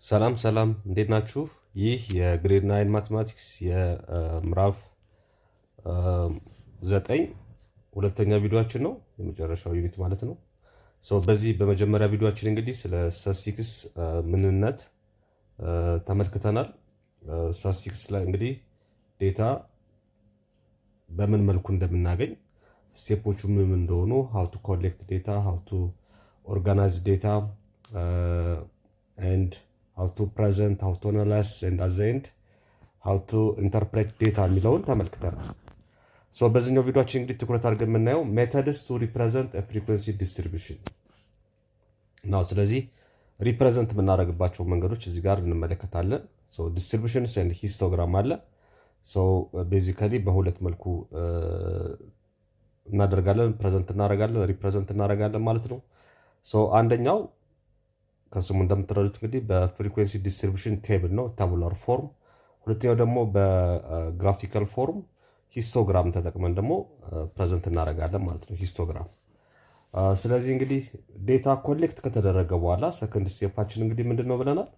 ሰላም ሰላም እንዴት ናችሁ? ይህ የግሬድ 9 ማቴማቲክስ የምዕራፍ 9 ሁለተኛ ቪዲዮአችን ነው፣ የመጨረሻው ዩኒት ማለት ነው። በዚህ በመጀመሪያ ቪዲዮአችን እንግዲህ ስለ ስታቲስቲክስ ምንነት ተመልክተናል። ስታቲስቲክስ ላይ እንግዲህ ዴታ በምን መልኩ እንደምናገኝ፣ ስቴፖቹ ምን እንደሆኑ፣ ሃው ቱ ኮሌክት ዴታ፣ ሃው ቱ ኦርጋናይዝ ዴታ ኤንድ how to present, how to analyze, and at the end how to interpret data የሚለውን ተመልክተናል። በዚህኛው ቪዲዮአችን እንግዲህ ትኩረት አድርገን የምናየው methods to represent a frequency distribution ነው። ስለዚህ ሪፕሬዘንት የምናደርግባቸው መንገዶች እዚህ ጋር እንመለከታለን። distributions and histogram አለ። ቤዚካሊ በሁለት መልኩ እናደርጋለን፣ ፕሬዘንት እናደርጋለን፣ ሪፕሬዘንት እናደርጋለን ማለት ነው። አንደኛው ከስሙ እንደምትረዱት እንግዲህ በፍሪኩዌንሲ ዲስትሪቢዩሽን ቴብል ነው፣ ታቡላር ፎርም። ሁለተኛው ደግሞ በግራፊካል ፎርም ሂስቶግራም ተጠቅመን ደግሞ ፕሬዘንት እናደርጋለን ማለት ነው፣ ሂስቶግራም። ስለዚህ እንግዲህ ዴታ ኮሌክት ከተደረገ በኋላ ሰከንድ ስቴፓችን እንግዲህ ምንድን ነው ብለናል።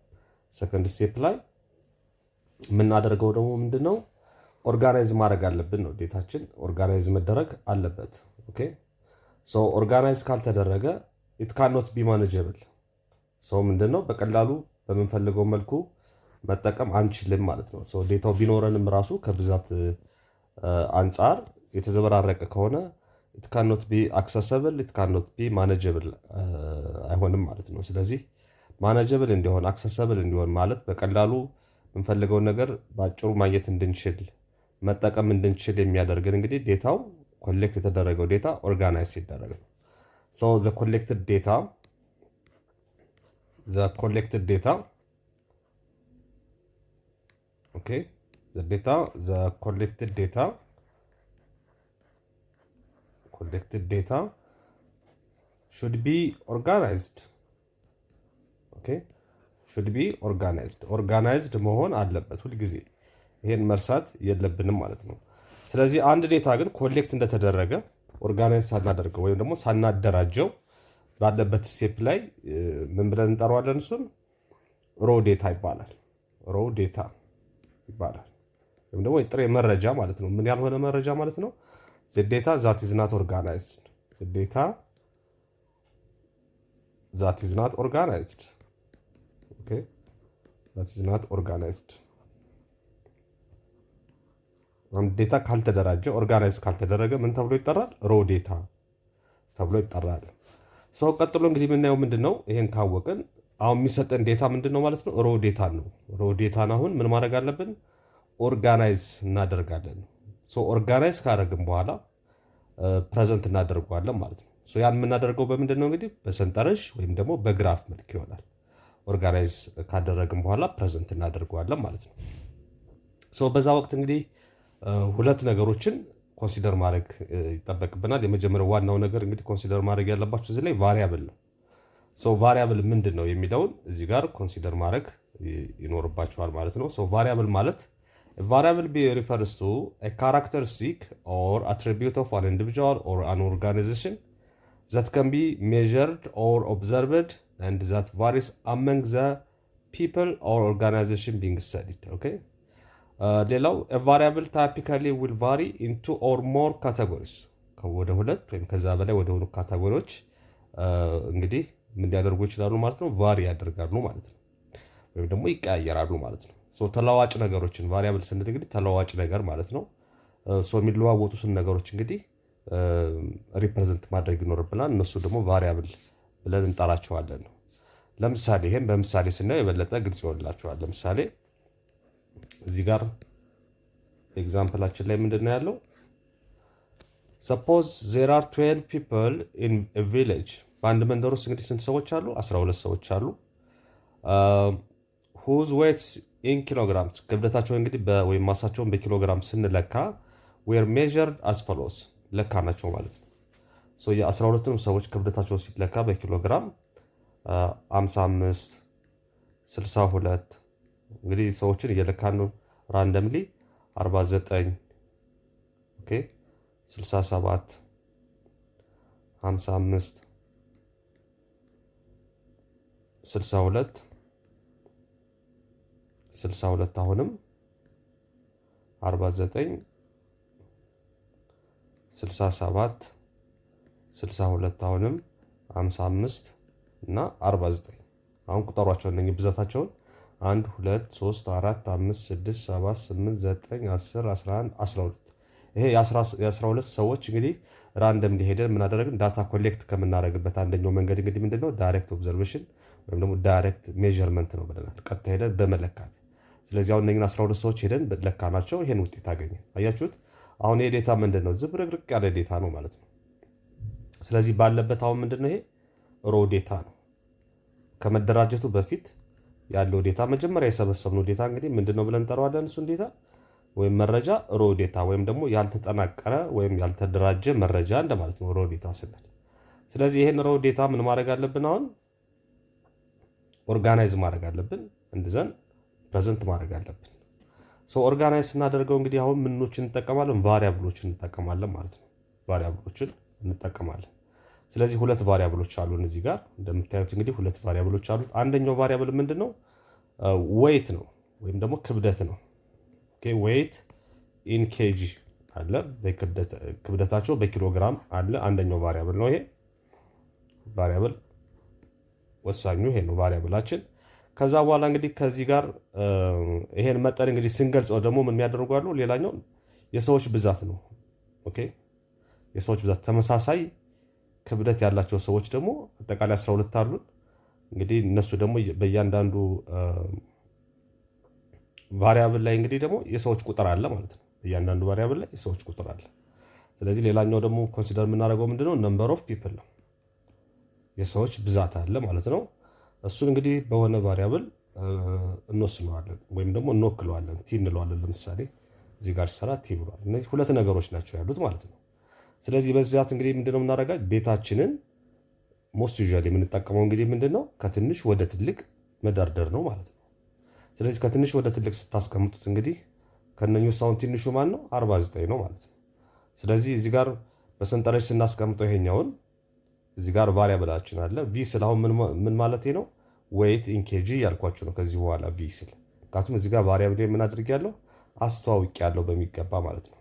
ሰከንድ ስቴፕ ላይ የምናደርገው ደግሞ ምንድን ነው? ኦርጋናይዝ ማድረግ አለብን ነው። ዴታችን ኦርጋናይዝ መደረግ አለበት። ኦኬ ኦርጋናይዝ ካልተደረገ ኢት ካኖት ቢ ማኔጀብል ምንድነው በቀላሉ በምንፈልገው መልኩ መጠቀም አንችልም ማለት ነው። ዴታው ቢኖረንም ራሱ ከብዛት አንጻር የተዘበራረቀ ከሆነ it cannot be accessible, it cannot be manageable አይሆንም ማለት ነው። ስለዚህ ማኔጀብል እንዲሆን accessible እንዲሆን ማለት በቀላሉ የምንፈልገውን ነገር ባጭሩ ማግኘት እንድንችል መጠቀም እንድንችል የሚያደርገን እንግዲህ ዴታው ኮሌክት የተደረገው ዴታ ኦርጋናይዝ ሲደረግ ነው። the collected data the collected data okay the collected data should be organized. okay should be organized መሆን አለበት ሁልጊዜ። ይሄን መርሳት የለብንም ማለት ነው። ስለዚህ አንድ ዴታ ግን ኮሌክት እንደተደረገ ኦርጋናይዝ ሳናደርገው ወይም ደግሞ ሳናደራጀው ባለበት ስቴፕ ላይ ምን ብለን እንጠራዋለን? እሱን ሮ ዴታ ይባላል። ሮ ዴታ ይባላል ወይም ደግሞ ጥሬ መረጃ ማለት ነው። ምን ያልሆነ መረጃ ማለት ነው። the data that is not organized the data that is not organized okay that is not organized አንድ ዴታ ካልተደራጀ ኦርጋናይዝ ካልተደረገ ምን ተብሎ ይጠራል? ሮ ዴታ ተብሎ ይጠራል። ቀጥሎ እንግዲህ የምናየው ምንድነው? ይሄን ካወቅን አሁን የሚሰጠን ዴታ ምንድነው ማለት ነው? ሮ ዴታ ነው። ሮ ዴታን አሁን ምን ማድረግ አለብን? ኦርጋናይዝ እናደርጋለን። ኦርጋናይዝ ካደረግን በኋላ ፕሬዘንት እናደርገዋለን ማለት ነው። ያን የምናደርገው በምንድነው? እንግዲህ በሰንጠረዥ ወይም ደግሞ በግራፍ መልክ ይሆናል። ኦርጋናይዝ ካደረግን በኋላ ፕሬዘንት እናደርገዋለን ማለት ነው። በዛ ወቅት እንግዲህ ሁለት ነገሮችን ኮንሲደር ማድረግ ይጠበቅብናል። የመጀመሪያው ዋናው ነገር እንግዲህ ኮንሲደር ማድረግ ያለባችሁ እዚህ ላይ ቫሪያብል ነው። ቫሪያብል ምንድን ነው የሚለውን እዚህ ጋር ኮንሲደር ማድረግ ይኖርባችኋል ማለት ነው። ቫሪያብል ማለት ቫሪያብል refers to a characteristic or attribute of an individual or an organization that can be measured or observed and that varies among the people or organization being studied. okay ሌላው ቫሪያብል ታይፒካሊ ዊል ቫሪ ኢንቱ ኦር ሞር ካቴጎሪስ ወደ ሁለት ወይም ከዛ በላይ ወደ ሆኑ ካቴጎሪዎች እንግዲህ ምን ሊያደርጉ ይችላሉ ማለት ነው? ቫሪ ያደርጋሉ ማለት ነው፣ ወይም ደግሞ ይቀያየራሉ ማለት ነው። ተለዋዋጭ ነገሮችን ቫሪያብል ስንል እንግዲህ ተለዋዋጭ ነገር ማለት ነው። የሚለዋወጡትን ነገሮች እንግዲህ ሪፕሬዘንት ማድረግ ይኖርብናል። እነሱ ደግሞ ቫሪያብል ብለን እንጠራቸዋለን ነው። ለምሳሌ ይሄን በምሳሌ ስናየው የበለጠ ግልጽ ይሆንላችኋል። ለምሳሌ እዚህ ጋር ኤግዛምፕላችን ላይ ምንድነው ያለው? suppose there are 12 people in a village በአንድ መንደር ውስጥ እንግዲህ ስንት ሰዎች አሉ? 12 ሰዎች አሉ። whose weights in kilograms ክብደታቸው እንግዲህ ወይም ማሳቸውን በኪሎግራም ስንለካ were measured as follows ለካ ናቸው ማለት ነው። የ12ቱም ሰዎች ክብደታቸው ሲለካ በኪሎግራም 55 62 እንግዲህ ሰዎችን እየለካን ነው ራንደምሊ 49 ኦኬ 67 55 62 62 አሁንም 49 67 62 አሁንም 55 እና 49 አሁን ቁጠሯቸው እነኚህ ብዛታቸውን 1 2 3 4 5 6 7 8 9 10 11 12 ይሄ የ12 ሰዎች እንግዲህ ራንደም ሊሄደን ምን አደረግን ዳታ ኮሌክት ከምናደርግበት አንደኛው መንገድ እንግዲህ ምንድነው ዳይሬክት ኦብዘርቬሽን ወይም ደግሞ ዳይሬክት ሜዠርመንት ነው ብለናል። ቀጥታ ሄደን በመለካት ስለዚህ አሁን እነኚህን 12 ሰዎች ሄደን ለካናቸው ይሄን ውጤት አገኘ። አያችሁት? አሁን ይሄ ዴታ ምንድነው ዝብርቅርቅ ያለ ዴታ ነው ማለት ነው። ስለዚህ ባለበት አሁን ምንድነው ይሄ ሮ ዴታ ነው። ከመደራጀቱ በፊት ያለው ዴታ መጀመሪያ የሰበሰብነው ዴታ እንግዲህ ምንድነው ብለን እንጠራዋለን እሱን ዴታ ወይም መረጃ ሮ ዴታ ወይም ደግሞ ያልተጠናቀረ ወይም ያልተደራጀ መረጃ እንደማለት ነው ሮ ዴታ ስንል። ስለዚህ ይሄን ሮ ዴታ ምን ማድረግ አለብን? አሁን ኦርጋናይዝ ማድረግ አለብን፣ እንድዘን ፕሬዘንት ማድረግ አለብን። ኦርጋናይዝ ስናደርገው እንግዲህ አሁን ምኖችን እንጠቀማለን? ቫሪያብሎችን እንጠቀማለን ማለት ነው። ቫሪያብሎችን እንጠቀማለን። ስለዚህ ሁለት ቫሪያብሎች አሉን እዚህ ጋር እንደምታዩት እንግዲህ ሁለት ቫሪያብሎች አሉት። አንደኛው ቫሪያብል ምንድነው? ዌይት ነው ወይም ደግሞ ክብደት ነው። ኦኬ ዌይት ኢን ኬጂ አለ፣ ክብደታቸው በኪሎግራም አለ። አንደኛው ቫሪያብል ነው ይሄ ቫሪያብል፣ ወሳኙ ይሄ ነው ቫሪያብላችን። ከዛ በኋላ እንግዲህ ከዚህ ጋር ይሄን መጠን እንግዲህ ስንገልጸው ደግሞ ምን የሚያደርጓሉ? ሌላኛው የሰዎች ብዛት ነው። ኦኬ የሰዎች ብዛት ተመሳሳይ ክብደት ያላቸው ሰዎች ደግሞ አጠቃላይ 12 አሉን። እንግዲህ እነሱ ደግሞ በእያንዳንዱ ቫሪያብል ላይ እንግዲህ ደግሞ የሰዎች ቁጥር አለ ማለት ነው። እያንዳንዱ ቫሪያብል ላይ የሰዎች ቁጥር አለ። ስለዚህ ሌላኛው ደግሞ ኮንሲደር የምናደርገው ምንድነው? ነምበር ኦፍ ፒፕል ነው። የሰዎች ብዛት አለ ማለት ነው። እሱን እንግዲህ በሆነ ቫሪያብል እንወስነዋለን ወይም ደግሞ እንወክለዋለን። ቲ እንለዋለን። ለምሳሌ እዚህ ጋር ሲሰራ ቲ ብሏል። እነዚህ ሁለት ነገሮች ናቸው ያሉት ማለት ነው። ስለዚህ በዚያት እንግዲህ ምንድነው የምናደርጋት ዴታችንን ሞስት ዩዥዋሊ የምንጠቀመው እንግዲህ ምንድነው ከትንሽ ወደ ትልቅ መደርደር ነው ማለት ነው። ስለዚህ ከትንሽ ወደ ትልቅ ስታስቀምጡት እንግዲህ ከነኙ ሳውንድ ትንሹ ማን ነው? 49 ነው ማለት ነው። ስለዚህ እዚህ ጋር በሰንጠረዥ ስናስቀምጠው ይሄኛውን እዚህ ጋር ቫሪያብላችን አለ ቪ ስል አሁን ምን ማለት ነው? ዌይት ኢን ኬጂ ያልኳችሁ ነው ከዚህ በኋላ ቪ ስል። ምክንያቱም እዚህ ጋር ቫሪያብል ምን አድርጌያለሁ? አስተዋውቄያለሁ በሚገባ ማለት ነው።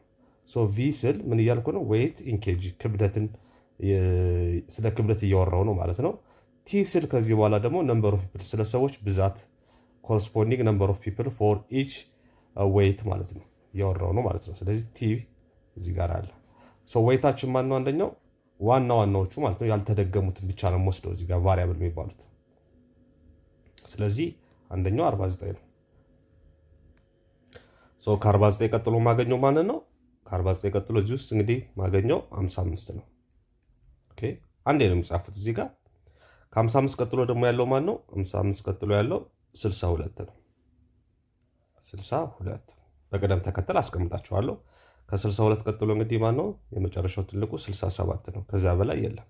ሶ ቪ ስል ምን እያልኩ ነው? ዌይት ኢን ኬጂ ክብደትን ስለ ክብደት እያወራው ነው ማለት ነው። ቲ ስል ከዚህ በኋላ ደግሞ ነምበር ኦፍ ፒፕል ስለ ሰዎች ብዛት ኮረስፖንዲንግ ነምበር ኦፍ ፒፕል ፎር ኢች ዌይት ማለት ነው እያወራው ነው ማለት ነው። ስለዚህ ቲ እዚህ ጋር አለ። ሶ ዌይታችን ማን ነው? አንደኛው ዋናዎቹ ማለት ነው ያልተደገሙትን ብቻ ነው የምወስደው እዚህ ጋር ቫሪያብል የሚባሉት። ስለዚህ አንደኛው 49 ነው። ሶ ከ49 ቀጥሎ ማገኘው ማንን ነው? ከ49 ቀጥሎ እዚህ ውስጥ እንግዲህ ማገኘው 55 ነው። ኦኬ አንዴ ነው የምጻፉት እዚህ ጋር። ከ55 ቀጥሎ ደግሞ ያለው ማን ነው? 55 ቀጥሎ ያለው 62 ነው። 62 በቅደም ተከተል አስቀምጣቸዋለሁ። ከ62 ቀጥሎ እንግዲህ ማን ነው? የመጨረሻው ትልቁ 67 ነው። ከዚያ በላይ የለም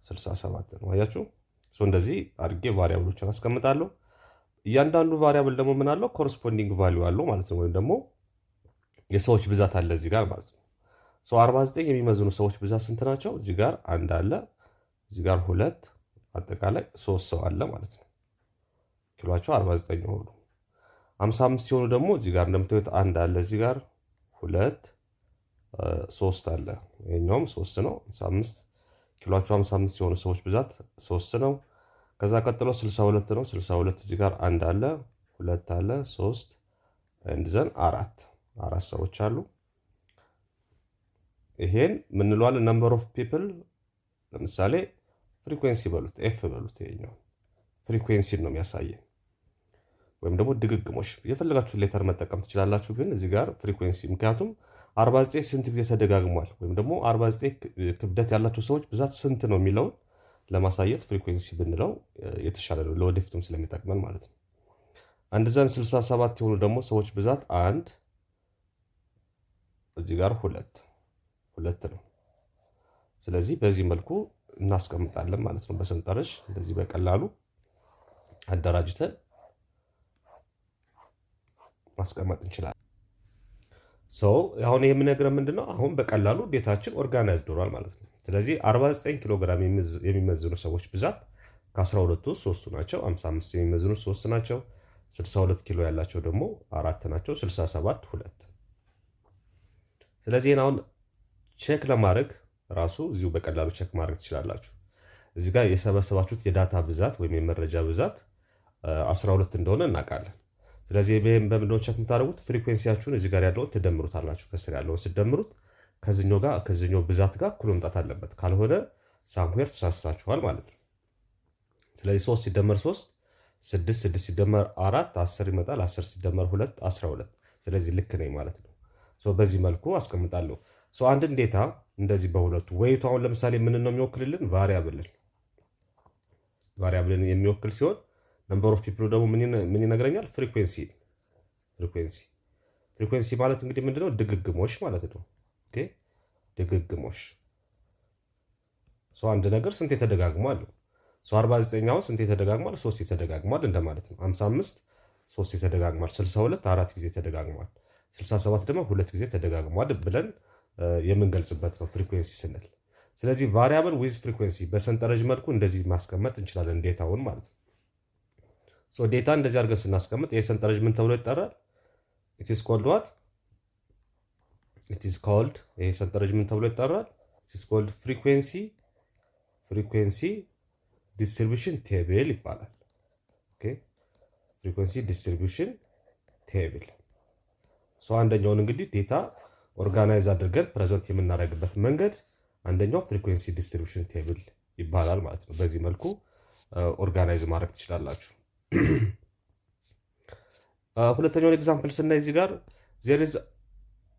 67 ነው። አያችሁ? እንደዚህ አድርጌ ቫሪያብሎችን አስቀምጣለሁ። እያንዳንዱ ቫሪያብል ደግሞ ምን አለው? ኮረስፖንዲንግ ቫሊዩ አለው ማለት ነው። ወይም ደግሞ የሰዎች ብዛት አለ እዚህ ጋር ማለት ነው። 49 የሚመዝኑ ሰዎች ብዛት ስንት ናቸው? እዚህ ጋር አንድ አለ፣ እዚህ ጋር ሁለት፣ አጠቃላይ 3 ሰው አለ ማለት ነው። ኪሏቸው 49 ሆኑ። 55 ሲሆኑ ደግሞ እዚህ ጋር እንደምታዩት አንድ አለ፣ እዚህ ጋር ሁለት፣ 3 አለ። ይሄኛውም 3 ነው። 55 ኪሏቸው 55 የሆኑ ሰዎች ብዛት 3 ነው። ከዛ ቀጥሎ 62 ነው። 62 እዚህ ጋር አንድ አለ፣ ሁለት አለ፣ 3 እንድዘን አራት ሰዎች አሉ። ይሄን ምን እንለዋለን? ነምበር ኦፍ ፒፕል ለምሳሌ ፍሪኩዌንሲ በሉት፣ ኤፍ በሉት። ይሄኛው ፍሪኩዌንሲ ነው የሚያሳየን፣ ወይም ደግሞ ድግግሞሽ የፈለጋችሁት ሌተር መጠቀም ትችላላችሁ። ግን እዚህ ጋር ፍሪኩዌንሲ ምክንያቱም 49 ስንት ጊዜ ተደጋግሟል ወይም ደግሞ 49 ክብደት ያላቸው ሰዎች ብዛት ስንት ነው የሚለውን ለማሳየት ፍሪኩዌንሲ ብንለው የተሻለ ነው፣ ለወደፊቱም ስለሚጠቅመን ማለት ነው። አንድ ዘን 67 የሆኑ ደግሞ ሰዎች ብዛት አንድ፣ እዚህ ጋር ሁለት ነው። ስለዚህ በዚህ መልኩ እናስቀምጣለን ማለት ነው። በሰንጠረዥ እንደዚህ በቀላሉ አደራጅተን ማስቀመጥ እንችላለን። አሁን ይሄ የምነግረን ምንድነው? አሁን በቀላሉ ቤታችን ኦርጋናይዝድ ሆኗል ማለት ነው። ስለዚህ 49 ኪሎ ግራም የሚመዝኑ ሰዎች ብዛት ከ12ቱ 3ቱ ናቸው። 55 የሚመዝኑ 3 ናቸው። 62 ኪሎ ያላቸው ደግሞ 4 ናቸው። 67 2። ስለዚህ አሁን ቼክ ለማድረግ ራሱ እዚሁ በቀላሉ ቼክ ማድረግ ትችላላችሁ። እዚህ ጋር የሰበሰባችሁት የዳታ ብዛት ወይም የመረጃ ብዛት 12 እንደሆነ እናውቃለን። ስለዚህ ይህም በምንድነው ቼክ የምታደርጉት? ፍሪኩዌንሲያችሁን እዚህ ጋር ያለውን ትደምሩታላችሁ። ከስር ያለውን ስደምሩት ከዚህኛው ብዛት ጋር እኩል መምጣት አለበት። ካልሆነ ሳምዌር ተሳስታችኋል ማለት ነው። ስለዚህ 3 ሲደመር 3 6፣ 6 ሲደመር 4 10 ይመጣል። 10 ሲደመር 2 12። ስለዚህ ልክ ነኝ ማለት ነው። በዚህ መልኩ አስቀምጣለሁ። አንድን ዴታ እንደዚህ በሁለቱ ወይቱ አሁን ለምሳሌ ምን ነው የሚወክልልን? ቫሪያብልን የሚወክል ሲሆን ነምበር ኦፍ ፒፕል ደግሞ ምን ይነግረኛል? ፍሪኩዌንሲ ማለት እንግዲህ ምንድነው? ድግግሞሽ ማለት ነው። ኦኬ ድግግሞሽ። አንድ ነገር ስንት ተደጋግሟል? 49 አሁን ስንት ተደጋግሟል? 3 ተደጋግሟል እንደማለት ነው። 55 3 ተደጋግሟል። 62 4 ጊዜ ተደጋግሟል። 67 ደግሞ 2 ጊዜ ተደጋግሟል ብለን የምንገልጽበት ነው ፍሪኩዌንሲ ስንል። ስለዚህ ቫሪያብል ዊዝ ፍሪኩዌንሲ በሰንጠረዥ መልኩ እንደዚህ ማስቀመጥ እንችላለን ዴታውን ማለት ነው። ዴታ እንደዚህ አድርገን ስናስቀምጥ ይህ ሰንጠረዥ ምን ተብሎ ይጠራል? ኢትስ ኮልድ ዋት? ኢትስ ኮልድ ይህ ሰንጠረዥ ምን ተብሎ ይጠራል? ኢትስ ኮልድ ፍሪኩዌንሲ ዲስትሪቢዩሽን ቴብል ይባላል። ኦኬ ፍሪኩዌንሲ ዲስትሪቢዩሽን ቴብል። አንደኛውን እንግዲህ ዴታ ኦርጋናይዝ አድርገን ፕሬዘንት የምናደርግበት መንገድ አንደኛው ፍሪኩዌንሲ ዲስትሪቢዩሽን ቴብል ይባላል ማለት ነው። በዚህ መልኩ ኦርጋናይዝ ማድረግ ትችላላችሁ። ሁለተኛውን ኤግዛምፕል ስናይ እዚህ ጋር there is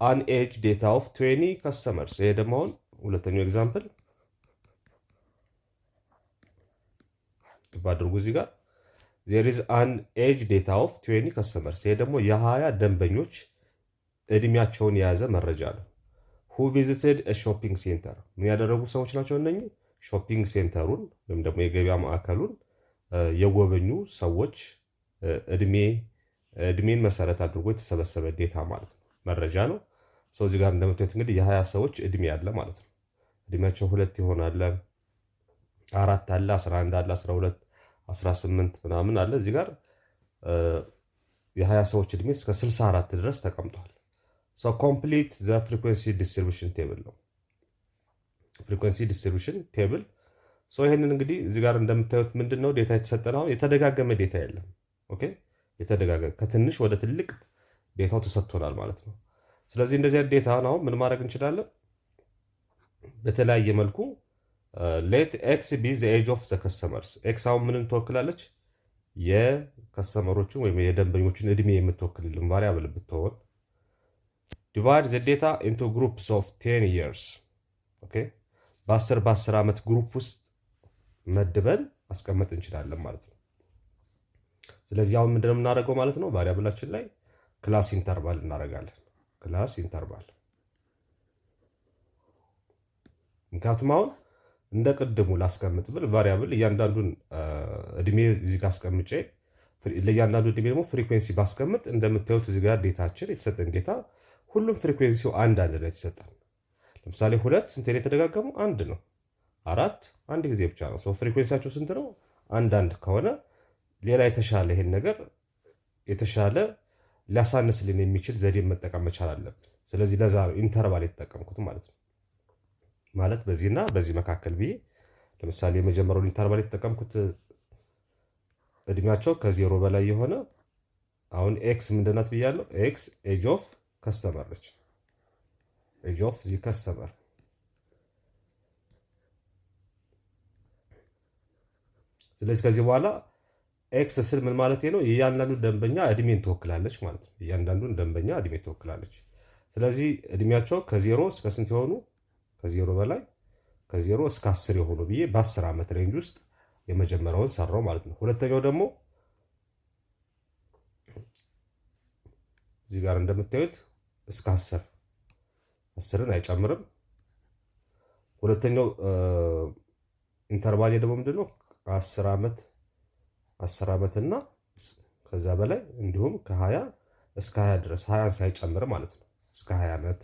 an age data of 20 customers። ይሄ ደግሞ አሁን ሁለተኛው ኤግዛምፕል ባድርጉ። እዚህ ጋር there is an age data of 20 customers። ይሄ ደግሞ የ20 ደንበኞች እድሜያቸውን የያዘ መረጃ ነው። who visited a shopping center። ምን ያደረጉ ሰዎች ናቸው እነኚህ? ሾፒንግ ሴንተሩን ወይም ደግሞ የገበያ ማዕከሉን የጎበኙ ሰዎች እድሜን መሰረት አድርጎ የተሰበሰበ ዴታ ማለት ነው፣ መረጃ ነው። እዚህ ጋር እንደምታዩት እንግዲህ የ20 ሰዎች እድሜ አለ ማለት ነው። እድሜያቸው 2 ይሆናል፣ 4 አለ፣ 11 አለ፣ 12፣ 18 ምናምን አለ። እዚህ ጋር የ20 ሰዎች እድሜ እስከ 64 ድረስ ተቀምጧል። ኮምፕሊት ዘ ፍሪኩዌንሲ ዲስትሪቢዩሽን ቴብል ነው። ፍሪኩዌንሲ ዲስትሪቢዩሽን ቴብል። ይህንን እንግዲህ እዚህ ጋር እንደምታዩት ምንድን ነው ዴታ የተሰጠን። አሁን የተደጋገመ ዴታ የለም። ኦኬ የተደጋገመ ከትንሽ ወደ ትልቅ ዴታው ተሰጥቶናል ማለት ነው። ስለዚህ እንደዚህ አይነት ዴታ አሁን ምን ማድረግ እንችላለን? በተለያየ መልኩ ሌት ኤክስ ቢ ዘ ኤጅ ኦፍ ዘ ከስተመርስ። ኤክስ አሁን ምንን ትወክላለች? የከስተመሮችን ወይም የደንበኞችን እድሜ የምትወክልልን ቫሪያብል ብትሆን ዲቫይድ ዘ ዴታ ኢንቱ ግሩፕስ ኦፍ 10 years። ኦኬ በ10 ዓመት ግሩፕ ውስጥ መድበን ማስቀመጥ እንችላለን ማለት ነው። ስለዚህ አሁን ምንድነው የምናደርገው ማለት ነው? ቫሪያብላችን ላይ ክላስ ኢንተርቫል እናደርጋለን። ክላስ ኢንተርቫል። ምክንያቱም አሁን እንደ ቅድሙ ላስቀምጥ ብል ቫሪያብል እያንዳንዱን እድሜ እዚህ ጋር አስቀምጬ ለእያንዳንዱ እድሜ ደግሞ ፍሪኩዌንሲ ባስቀምጥ እንደምታዩት እዚህ ጋር ዴታችን የተሰጠን ዴታ ሁሉም ፍሪኩዌንሲው አንድ ነው የተሰጠን። ለምሳሌ 2 ስንት ነው የተደጋገመው? 1 ነው። 4 አንድ ጊዜ ብቻ ነው። ፍሪኩዌንሲያቸው ስንት ነው? አንድ ከሆነ ሌላ የተሻለ ይሄን ነገር የተሻለ ሊያሳንስልን የሚችል ዘዴ መጠቀም መቻል አለብን። ስለዚህ ለዛ ነው ኢንተርቫል የተጠቀምኩት ማለት ነው። ማለት በዚህና በዚህ መካከል ብዬ ለምሳሌ የመጀመሪያውን ኢንተርቫል የተጠቀምኩት እድሜያቸው ከ0 በላይ የሆነ አሁን ኤክስ ምንድናት ብያለሁ? ኤክስ ኤጅ ኦፍ ከስተመር ነች። ኤጅ ኦፍ ዚ ከስተመር። ስለዚህ ከዚህ በኋላ ኤክስ ስል ምን ማለት ነው? እያንዳንዱ ደንበኛ እድሜን ትወክላለች ማለት ነው። እያንዳንዱን ደንበኛ እድሜ ትወክላለች። ስለዚህ እድሜያቸው ከ0 እስከ ስንት የሆኑ? ከ0 በላይ ከ0 እስከ 10 የሆኑ ብዬ በ10 ዓመት ሬንጅ ውስጥ የመጀመሪያውን ሰራው ማለት ነው። ሁለተኛው ደግሞ እዚህ ጋር እንደምታዩት እስከ 10ን አይጨምርም። ሁለተኛው ኢንተርቫል ደግሞ ምንድነው? 10 ዓመት እና ከዛ በላይ እንዲሁም ከ20 እስከ 20 ድረስ 20 ሳይጨምር ማለት ነው። እስከ 20 ዓመት።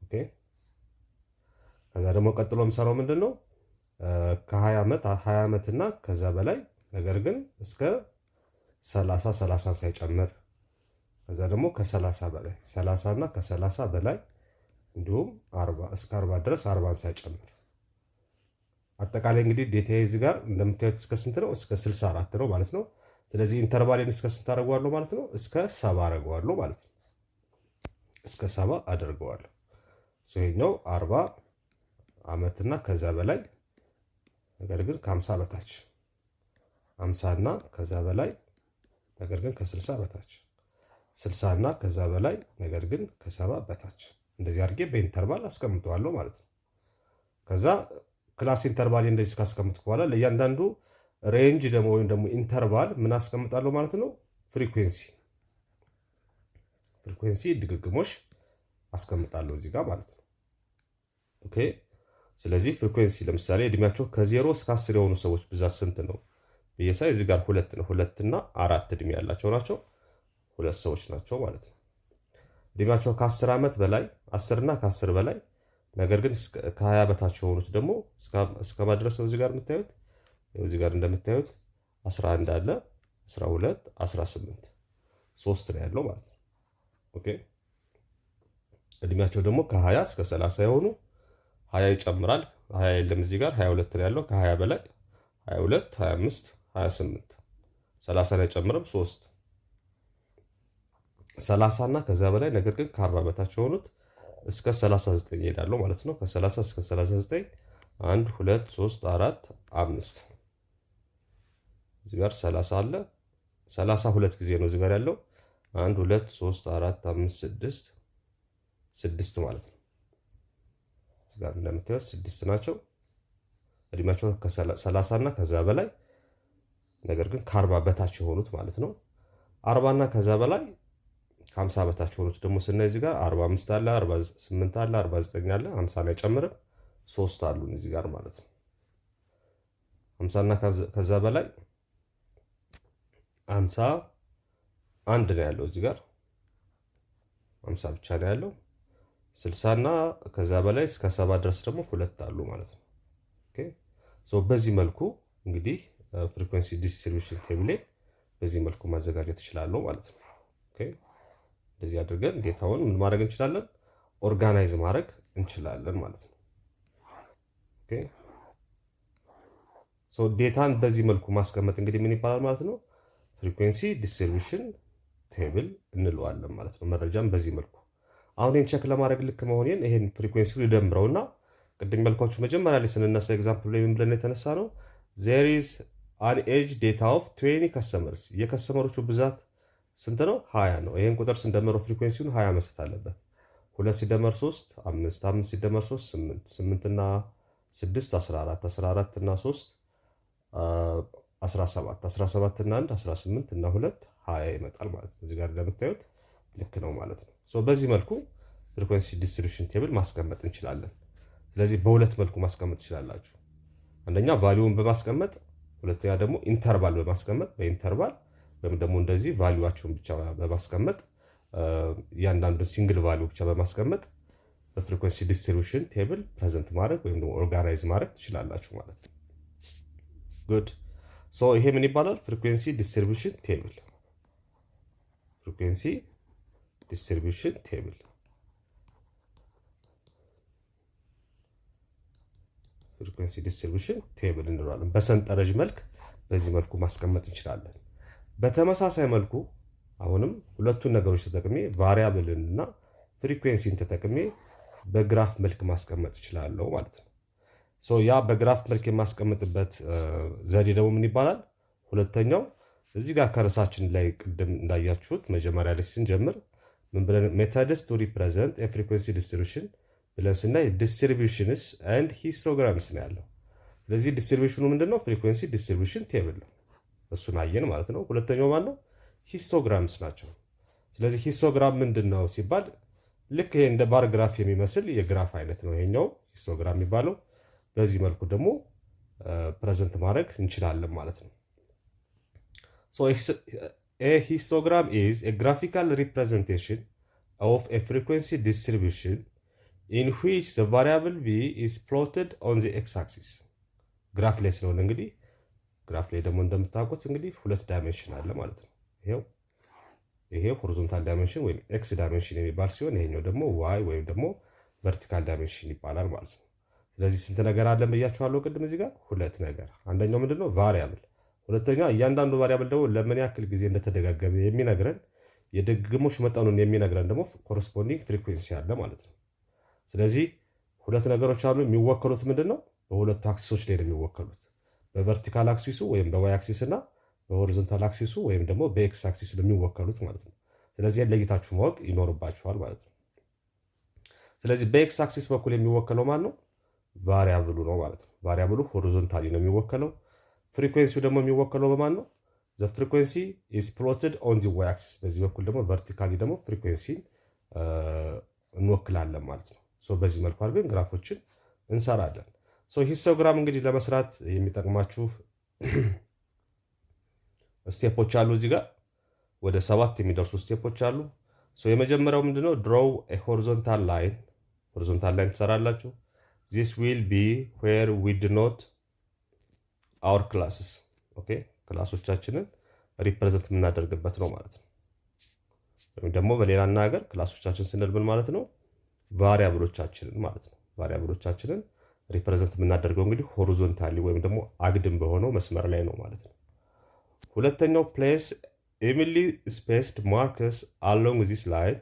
ኦኬ። ከዛ ደግሞ ቀጥሎ የምሰራው ምንድነው? ከ20 ዓመት እና ከዛ በላይ ነገር ግን እስከ 30 30 ሳይጨምር ከዛ ደግሞ ከ30 በላይ 30 እና ከ30 በላይ እንዲሁም 40 እስከ 40 ድረስ 40 ሳይጨምር አጠቃላይ እንግዲህ ዴታ እዚህ ጋር እንደምታዩት እስከ ስንት ነው? እስከ 64 ነው ማለት ነው። ስለዚህ ኢንተርቫሌን እስከ ስንት አደርገዋለሁ ማለት ነው? እስከ 70 አደርገዋለሁ ማለት ነው። እስከ 70 አደርገዋለሁ። ይሄኛው 40 ዓመትና ከዛ በላይ ነገር ግን ከ50 በታች 50 እና ከዛ በላይ ነገር ግን ከ60 በታች 60 እና ከዛ በላይ ነገር ግን ከ70 በታች እንደዚህ አድርጌ በኢንተርቫል አስቀምጠዋለሁ ማለት ነው። ከዛ ክላስ ኢንተርቫል እንደዚህ ካስቀምጥኩ በኋላ ለእያንዳንዱ ሬንጅ ደግሞ ወይም ደግሞ ኢንተርቫል ምን አስቀምጣለሁ ማለት ነው? ፍሪኩዌንሲ ድግግሞሽ አስቀምጣለሁ እዚህ ጋር ማለት ነው። ኦኬ። ስለዚህ ፍሪኩዌንሲ ለምሳሌ እድሜያቸው ከ0 እስከ 10 የሆኑ ሰዎች ብዛት ስንት ነው ብዬሳይ እዚህ ጋር 2 ነው። 2 እና 4 እድሜ ያላቸው ናቸው። 2 ሰዎች ናቸው ማለት ነው። እድሜያቸው ከ10 ዓመት በላይ 10 እና ከ10 በላይ ነገር ግን ከ20 በታች የሆኑት ደግሞ እስከ ማድረሰው እዚህ ጋር የምታዩት እዚህ ጋር እንደምታዩት 11 አለ 12 18 3 ነው ያለው ማለት ነው። ኦኬ። እድሜያቸው ደግሞ ከ20 እስከ 30 የሆኑ 20 ይጨምራል። 20 የለም እዚህ ጋር 22 ነው ያለው። ከ20 በላይ 22 25 28 30 ላይ ጨምረም 3 30 እና ከዛ በላይ ነገር ግን ከ40 በታች የሆኑት እስከ 39 ይሄዳሉ ማለት ነው። ከ30 እስከ 39 1 2 3 4 5 እዚህ ጋር 30 አለ 32 ጊዜ ነው እዚህ ጋር ያለው 1 2 3 4 5 6 6 ማለት ነው። እዚህ ጋር እንደምታዩት 6 ናቸው። እድሜያቸው ከ30 እና ከዛ በላይ ነገር ግን ከ40 በታች የሆኑት ማለት ነው። 40 እና ከዛ በላይ ከ50 በታች የሆኑት ደግሞ ስናይ እዚህ ጋር 45 አለ 48 አለ 49 አለ 50 ላይ ጨምረን 3 አሉን እዚህ ጋር ማለት ነው። 50 እና ከዛ በላይ 51 ነው ያለው እዚህ ጋር 50 ብቻ ነው ያለው። 60 እና ከዛ በላይ እስከ 70 ድረስ ደግሞ 2 አሉ ማለት ነው። ኦኬ። በዚህ መልኩ እንግዲህ ፍሪኩዌንሲ ዲስትሪቢዩሽን ቴብል በዚህ መልኩ ማዘጋጀት እችላለሁ ማለት ነው። ኦኬ። እንደዚህ አድርገን ዴታውን ምን ማድረግ እንችላለን? ኦርጋናይዝ ማድረግ እንችላለን ማለት ነው። ኦኬ። ዴታን በዚህ መልኩ ማስቀመጥ እንግዲህ ምን ይባላል ማለት ነው? ፍሪኩዌንሲ ዲስትሪቢዩሽን ቴብል እንለዋለን ማለት ነው። መረጃም በዚህ መልኩ አሁን ይህን ቼክ ለማድረግ ልክ መሆኔን ይሄን ፍሪኩዌንሲ ልደምረውና ቅድም ያልኳችሁ መጀመሪያ ላይ ስንነሳ ኤግዛምፕል ላይ ምን ብለን የተነሳ ነው? there is an age data of 20 customers የከስተመሮቹ ብዛት ስንት ነው? 20 ነው። ይሄን ቁጥር ስንደምረው ፍሪኩዌንሲውን 20 መስጠት አለበት። 2 ሲደመር 3 5 5 ሲደመር 3 8 8 እና 6 14 14 እና 3 17 17 እና 1 18 እና 2 20 ይመጣል ማለት ነው። እዚህ ጋር እንደምታዩት ልክ ነው ማለት ነው። በዚህ መልኩ ፍሪኩዌንሲ ዲስትሪቢዩሽን ቴብል ማስቀመጥ እንችላለን። ስለዚህ በሁለት መልኩ ማስቀመጥ ትችላላችሁ። አንደኛ ቫልዩውን በማስቀመጥ ሁለተኛ ደግሞ ኢንተርቫል በማስቀመጥ በኢንተርቫል ወይም ደግሞ እንደዚህ ቫልዩዋቸውን ብቻ በማስቀመጥ እያንዳንዱ ሲንግል ቫልዩ ብቻ በማስቀመጥ በፍሪኩዌንሲ ዲስትሪቢዩሽን ቴብል ፕሬዘንት ማድረግ ወይም ደግሞ ኦርጋናይዝ ማድረግ ትችላላችሁ ማለት ነው። ጉድ። ይሄ ምን ይባላል? ፍሪኩዌንሲ ዲስትሪቢዩሽን ቴብል። ፍሪኩዌንሲ ዲስትሪቢዩሽን ቴብል ፍሪኩዌንሲ ዲስትሪቢዩሽን ቴብል እንለዋለን። በሰንጠረዥ መልክ በዚህ መልኩ ማስቀመጥ እንችላለን። በተመሳሳይ መልኩ አሁንም ሁለቱን ነገሮች ተጠቅሜ ቫሪያብልን እና ፍሪኩዌንሲን ተጠቅሜ በግራፍ መልክ ማስቀመጥ እችላለሁ ማለት ነው። ያ በግራፍ መልክ የማስቀምጥበት ዘዴ ደግሞ ምን ይባላል? ሁለተኛው እዚህ ጋር ከርዕሳችን ላይ ቅድም እንዳያችሁት መጀመሪያ ላይ ስንጀምር ምን ብለን ሜተድስ ቱ ሪፕሬዘንት ፍሪኩዌንሲ ዲስትሪቢዩሽን ብለን ስናይ ዲስትሪቢዩሽንስ ኤንድ ሂስቶግራምስ ነው ያለው። ስለዚህ ዲስትሪቢዩሽኑ ምንድነው? ፍሪኩዌንሲ ዲስትሪቢዩሽን ቴብል ነው። እሱን አየን ማለት ነው። ሁለተኛው ማን ነው? ሂስቶግራምስ ናቸው። ስለዚህ ሂስቶግራም ምንድን ነው ሲባል ልክ ይሄ እንደ ባር ግራፍ የሚመስል የግራፍ አይነት ነው ይሄኛው ሂስቶግራም የሚባለው። በዚህ መልኩ ደግሞ ፕሬዘንት ማድረግ እንችላለን ማለት ነው። A histogram is a graphical representation of a frequency distribution in which the variable v is plotted on the x-axis. ግራፍ ላይ ስለሆነ እንግዲህ ግራፍ ላይ ደግሞ እንደምታውቁት እንግዲህ 2 ዳይሜንሽን አለ ማለት ነው። ይሄ ሆሪዞንታል ዳይሜንሽን ወይም ኤክስ ዳይሜንሽን የሚባል ሲሆን ይሄኛው ደግሞ ዋይ ወይም ደግሞ ቨርቲካል ዳይሜንሽን ይባላል ማለት ነው። ስለዚህ ስንት ነገር አለ ብያችኋለሁ ቅድም እዚህ ጋር 2 ነገር። አንደኛው ምንድነው ቫሪያብል፣ ሁለተኛ እያንዳንዱ ቫሪያብል ደግሞ ለምን ያክል ጊዜ እንደተደጋገመ የሚነግረን የድግግሞሽ መጠኑን የሚነግረን ደግሞ ኮረስፖንዲንግ ፍሪኩዌንሲ አለ ማለት ነው። ስለዚህ 2 ነገሮች አሉ። የሚወከሉት ምንድነው? በሁለቱ አክሲሶች ላይ ነው የሚወከሉት፣ በቨርቲካል አክሲሱ ወይም በዋይ አክሲስ እና በሆሪዞንታል አክሲሱ ወይም ደግሞ በኤክስ አክሲስ ነው የሚወከሉት ማለት ነው። ስለዚህ ለይታችሁ ማወቅ ይኖርባችኋል ማለት ነው። ስለዚህ በኤክስ አክሲስ በኩል የሚወከለው ማን ነው? ቫሪያብሉ ነው ማለት ነው። ቫሪያብሉ ሆሪዞንታሊ ነው የሚወከለው። ፍሪኩዌንሲው ደግሞ የሚወከለው በማን ነው? ዘ ፍሪኩዌንሲ ኢዝ ፕሎትድ ኦን ዚ ዋይ አክሲስ። በዚህ በኩል ደግሞ ቨርቲካሊ ደግሞ ፍሪኩዌንሲን እንወክላለን ማለት ነው። በዚህ መልኩ አድርገን ግራፎችን እንሰራለን። ሂስቶግራም እንግዲህ ለመስራት የሚጠቅማችሁ ስቴፖች አሉ። እዚህ ጋር ወደ 7 የሚደርሱ ስቴፖች አሉ። የመጀመሪያው ምንድነው? ድሮው ሆሪዞንታል ላይን ትሰራላችሁ። ዚስ ዊል ቢ ዌር ዊ ዲኖት አወር ክላስስ። ኦኬ ክላሶቻችንን ሪፕሬዘንት የምናደርግበት ነው ማለት ነው። ወይም ደግሞ በሌላ አነጋገር ክላሶቻችን ስንል ምን ማለት ነው? ቫሪያብሎቻችንን ማለት ነው። ቫሪያብሎቻችንን ሪፕሬዘንት የምናደርገው እንግዲህ ሆሪዞንታሊ ወይም ደግሞ አግድም በሆነው መስመር ላይ ነው ማለት ነው። ሁለተኛው ፕሌስ ኢቨንሊ ስፔስድ ማርከርስ አሎንግ ዚስ ላይን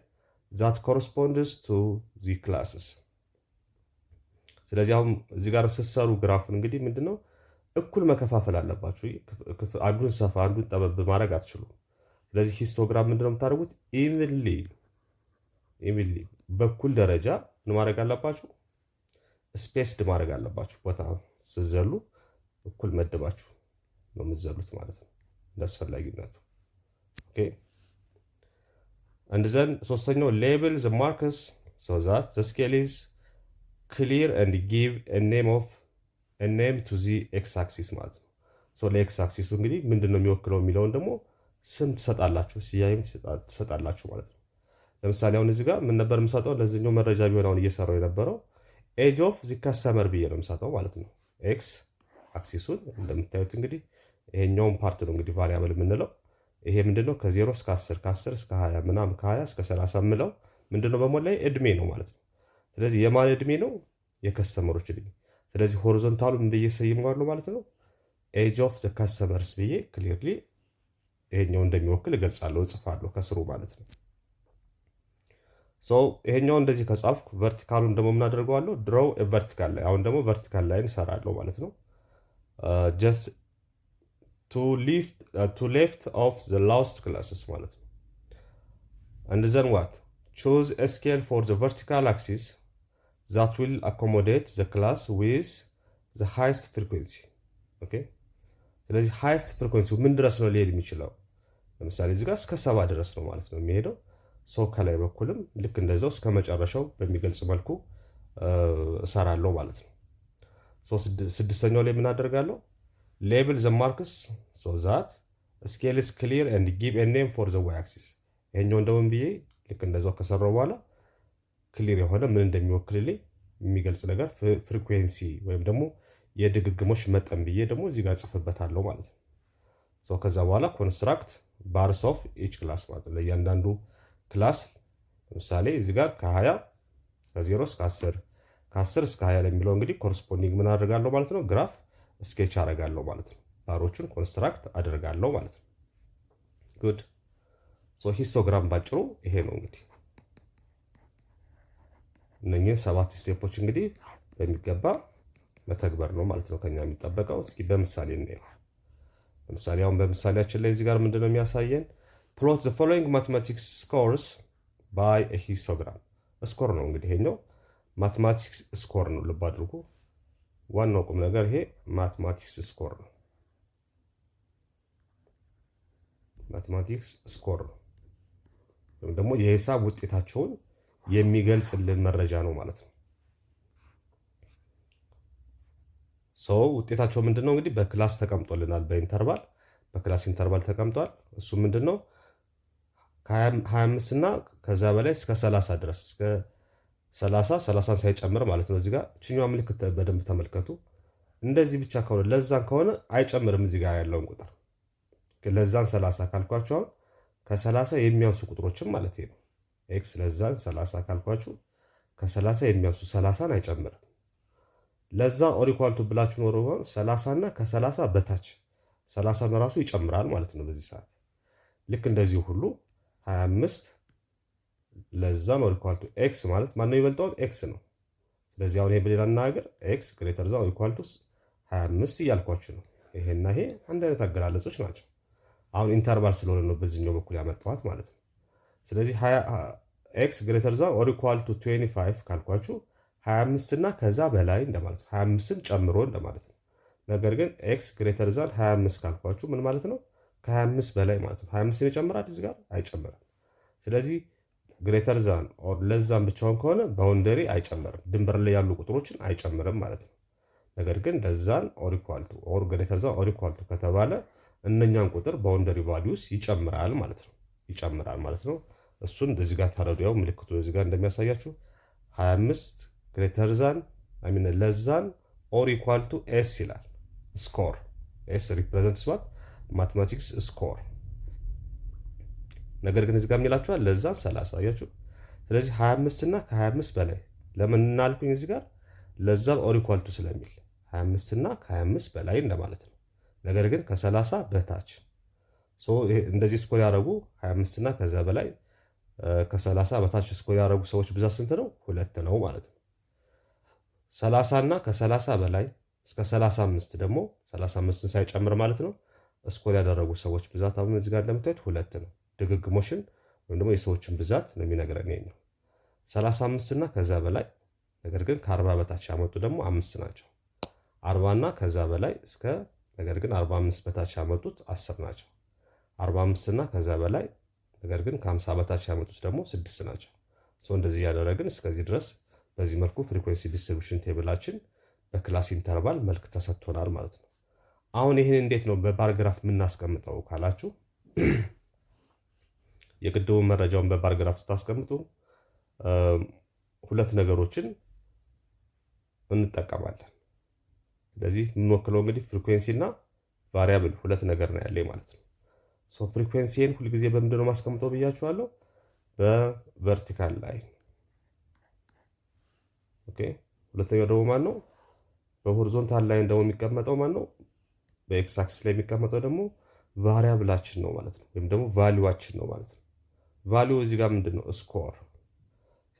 ዛት ኮረስፖንድስ ቱ ዚ ክላስስ። ስለዚህ አሁን እዚህ ጋር ስትሰሩ ግራፉን እንግዲህ ምንድነው እኩል መከፋፈል አለባችሁ። አንዱን ሰፋ አንዱን ጠበብ ማድረግ አትችሉም። ስለዚህ ሂስቶግራም ምንድነው የምታደርጉት? ኢቨንሊ በኩል ደረጃ ምን ማድረግ አለባችሁ? ስፔስድ ማድረግ አለባችሁ። ቦታ ስትዘሉ እኩል መድባችሁ ነው የምትዘሉት ማለት ነው እንዳስፈላጊነቱ። ኦኬ and then ሶስተኛው ሌብል the markers so that the scale is clear and give a name to the x axis ማለት ነው። ለኤክስ አክሲሱ እንግዲህ ምንድነው የሚወክለው የሚለውን ደግሞ ስም ትሰጣላችሁ፣ ስያሜ ትሰጣላችሁ ማለት ነው። ለምሳሌ አሁን እዚህ ጋር ምን ነበር የምሰጠው? ለዚህኛው መረጃ ቢሆን አሁን እየሰራው የነበረው ኤጅ ኦፍ ዚ ከስተመር ብዬ ነው የምሰጠው ማለት ነው። ኤክስ አክሲሱን እንደምታዩት እንግዲህ ይሄኛውን ፓርት ነው እንግዲህ ቫሪያብል የምንለው። ይሄ ምንድነው? ከ0 እስከ 10 ከ10 እስከ 20 ምናምን ከ20 እስከ 30 የምለው ምንድነው? በሞላ እድሜ ነው ማለት ነው። ስለዚህ የማን እድሜ ነው? የከስተመሮች እድሜ። ስለዚህ ሆሪዞንታሉ ምን ብዬ ሰይመዋለሁ ማለት ነው? ኤጅ ኦፍ ዘ ከስተመርስ ብዬ ክሊርሊ ይሄኛው እንደሚወክል እገልጻለሁ፣ እጽፋለሁ ከስሩ ማለት ነው። ይሄኛው እንደዚህ ከጻፍኩ ቨርቲካሉን ደግሞ ምን አደርገዋለሁ? ድሮው ቨርቲካል ላይ። አሁን ደግሞ ቨርቲካል ላይን እሰራለሁ ማለት ነው። ጀስት to left of the last classes ማለት ነው። and then what? choose a scale for the vertical axis that will accommodate the class with the highest frequency. okay ስለዚህ highest frequency ምን ድረስ ነው ሊሄድ የሚችለው? ለምሳሌ እዚህ ጋር እስከ 70 ድረስ ነው ማለት ነው የሚሄደው። ከላይ በኩልም ልክ እንደዛው እስከ መጨረሻው በሚገልጽ መልኩ እሰራለሁ ማለት ነው። ስድስተኛው ላይ ምን አደርጋለሁ? ሌብል ዘ ማርክስ so that scale is clear and give a name for the y axis። ይሄኛው እንደውም ብዬ ልክ እንደዛው ከሰራው በኋላ ክሊር የሆነ ምን እንደሚወክልልኝ የሚገልጽ ነገር ፍሪኩዌንሲ ወይም ደግሞ የድግግሞሽ መጠን ብዬ ደግሞ እዚህ ጋር ጽፍበታለሁ ማለት ነው። ከዛ በኋላ ኮንስትራክት ባርስ ኦፍ ኢች ክላስ ማለት ነው። ለእያንዳንዱ ክላስ ለምሳሌ እዚህ ጋር ከ20 ከ0 እስከ 10 ከ10 እስከ 20 ለሚለው እንግዲህ ኮረስፖንዲንግ ምን አደርጋለሁ ማለት ነው? ግራፍ ስኬች አደርጋለሁ ማለት ነው። ባሮቹን ኮንስትራክት አደርጋለሁ ማለት ነው። ጉድ ሂስቶግራም ባጭሩ ይሄ ነው እንግዲህ። እነኚህን 7 ስቴፖች እንግዲህ በሚገባ መተግበር ነው ማለት ነው ከኛ የሚጠበቀው። እስኪ በምሳሌ እናየው። ለምሳሌ አሁን በምሳሌያችን ላይ እዚህ ጋር ምንድነው የሚያሳየን? plot the following mathematics scores by a histogram። ስኮር ነው እንግዲህ ይሄኛው ማትማቲክስ ስኮር ነው። ልብ አድርጉ። ዋናው ቁም ነገር ይሄ ማትማቲክስ ስኮር ነው። ማትማቲክስ ስኮር ነው ወይም ደግሞ የሂሳብ ውጤታቸውን የሚገልጽልን መረጃ ነው ማለት ነው። ውጤታቸው ምንድነው እንግዲህ በክላስ ተቀምጦልናል። በክላስ ኢንተርቫል ተቀምጧል። እሱ ምንድነው ከ25 እና ከዛ በላይ እስከ 30 ድረስ እስከ 30 ሳይጨምር ማለት ነው። እዚህ ጋር ችኛዋ ምልክት በደንብ ተመልከቱ። እንደዚህ ብቻ ከሆነ ለዛን ከሆነ አይጨምርም። እዚህ ጋር ያለውን ቁጥር ለዛን 30 ካልኳችሁ አሁን ከ30 የሚያንሱ ቁጥሮችም ማለት ነው። ኤክስ ለዛን 30 ካልኳችሁ ከ30 የሚያንሱ 30ን አይጨምርም። ለዛ ኦሪኳልቱ ብላችሁ ኖሮ 30 እና ከ30 በታች 30 ራሱ ይጨምራል ማለት ነው በዚህ ሰዓት። ልክ እንደዚህ ሁሉ 25 ለዛን ኦሪኳልቱ ኤክስ ማለት ማነው ይበልጠዋል? ኤክስ ነው። ስለዚህ አሁን ይሄ በሌላ አነጋገር ኤክስ ግሬተር ዛን ኦሪኳልቱ 25 እያልኳችሁ ነው። ይሄና ይሄ አንድ አይነት አገላለጾች ናቸው። አሁን ኢንተርቫል ስለሆነ ነው በዚህኛው በኩል ያመጣኋት ማለት ነው። ስለዚህ ኤክስ ግሬተር ዛን ኦሪኳልቱ 25 ካልኳችሁ 25 እና ከዛ በላይ እንደማለት ነው። 25ን ጨምሮ እንደማለት ነው። ነገር ግን ኤክስ ግሬተር ዛን 25 ካልኳችሁ ምን ማለት ነው? ከ25 በላይ ማለት ነው። 25ን ይጨምራል እዚህ ጋር አይጨምርም። ስለዚህ ግሬተር ዛን ኦር ለዛን ብቻውን ከሆነ ባውንደሪ አይጨምርም፣ ድንበር ላይ ያሉ ቁጥሮችን አይጨምርም ማለት ነው። ነገር ግን ለዛን ኦሪኳልቱ ኦር ግሬተር ዛን ኦሪኳልቱ ከተባለ እነኛን ቁጥር ባውንደሪ ቫሊዩስ ይጨምራል ማለት ነው። ይጨምራል ማለት ነው። እሱን እዚህ ጋር ታረዱ። ያው ምልክቱ እዚህ ጋር እንደሚያሳያችሁ 25 ግሬተር ዛን ለዛን ኦር ኢኳል ቱ ኤስ ይላል። ስኮር ኤስ ሪፕሬዘንትስ ዋት ማቴማቲክስ ስኮር። ነገር ግን እዚህ ጋር የሚላችኋል ለዛን 30 አያችሁ። ስለዚህ 25 እና ከ25 በላይ ለምን እናልኩኝ እዚህ ጋር ለዛን ኦር ኢኳል ቱ ስለሚል 25 እና ከ25 በላይ እንደማለት ነው። ነገር ግን ከ30 በታች እንደዚህ ስኮር ያደረጉ 25 እና ከዛ በላይ ከ30 በታች ስኮር ያደረጉ ሰዎች ብዛት ስንት ነው? 2 ነው ማለት ነው። 30 እና ከ30 በላይ እስከ 35 ደግሞ 35ን ሳይጨምር ማለት ነው ስኮር ያደረጉ ሰዎች ብዛት አሁን እዚህ ጋር እንደምታዩት 2 ነው። ድግግሞሽን ወይም ደግሞ የሰዎችን ብዛት ነው የሚነግረን ነው። 35 እና ከዛ በላይ ነገር ግን ከ40 በታች ያመጡ ደግሞ 5 ናቸው። 40 እና ከዛ በላይ እስከ ነገር ግን 45 በታች ያመጡት 10 ናቸው። 45 እና ከዛ በላይ ነገር ግን ከ50 በታች ያመጡት ደግሞ 6 ናቸው። እንደዚህ ያደረግን እስከዚህ ድረስ በዚህ መልኩ ፍሪኩዌንሲ ዲስትሪቢዩሽን ቴብላችን በክላስ ኢንተርቫል መልክ ተሰጥቶናል ማለት ነው። አሁን ይህን እንዴት ነው በባርግራፍ የምናስቀምጠው ካላችሁ የቅድሙ መረጃውን በባርግራፍ ስታስቀምጡ ሁለት ነገሮችን እንጠቀማለን። ስለዚህ የምንወክለው እንግዲህ ፍሪኩዌንሲ እና ቫሪያብል ሁለት ነገር ነው ያለኝ ማለት ነው። ፍሪኩዌንሲን ሁልጊዜ በምንድን ነው ማስቀምጠው ብያችኋለሁ? በቨርቲካል ላይ ኦኬ። ሁለተኛው ደግሞ ማን ነው? በሆሪዞንታል ላይ ደግሞ የሚቀመጠው ማን ነው? በኤክስ አክሲስ ላይ የሚቀመጠው ደግሞ ቫሪያብላችን ነው ማለት ነው፣ ወይም ደግሞ ቫልዩዋችን ነው ማለት ነው። ቫልዩ እዚህ ጋር ምንድን ነው? ስኮር።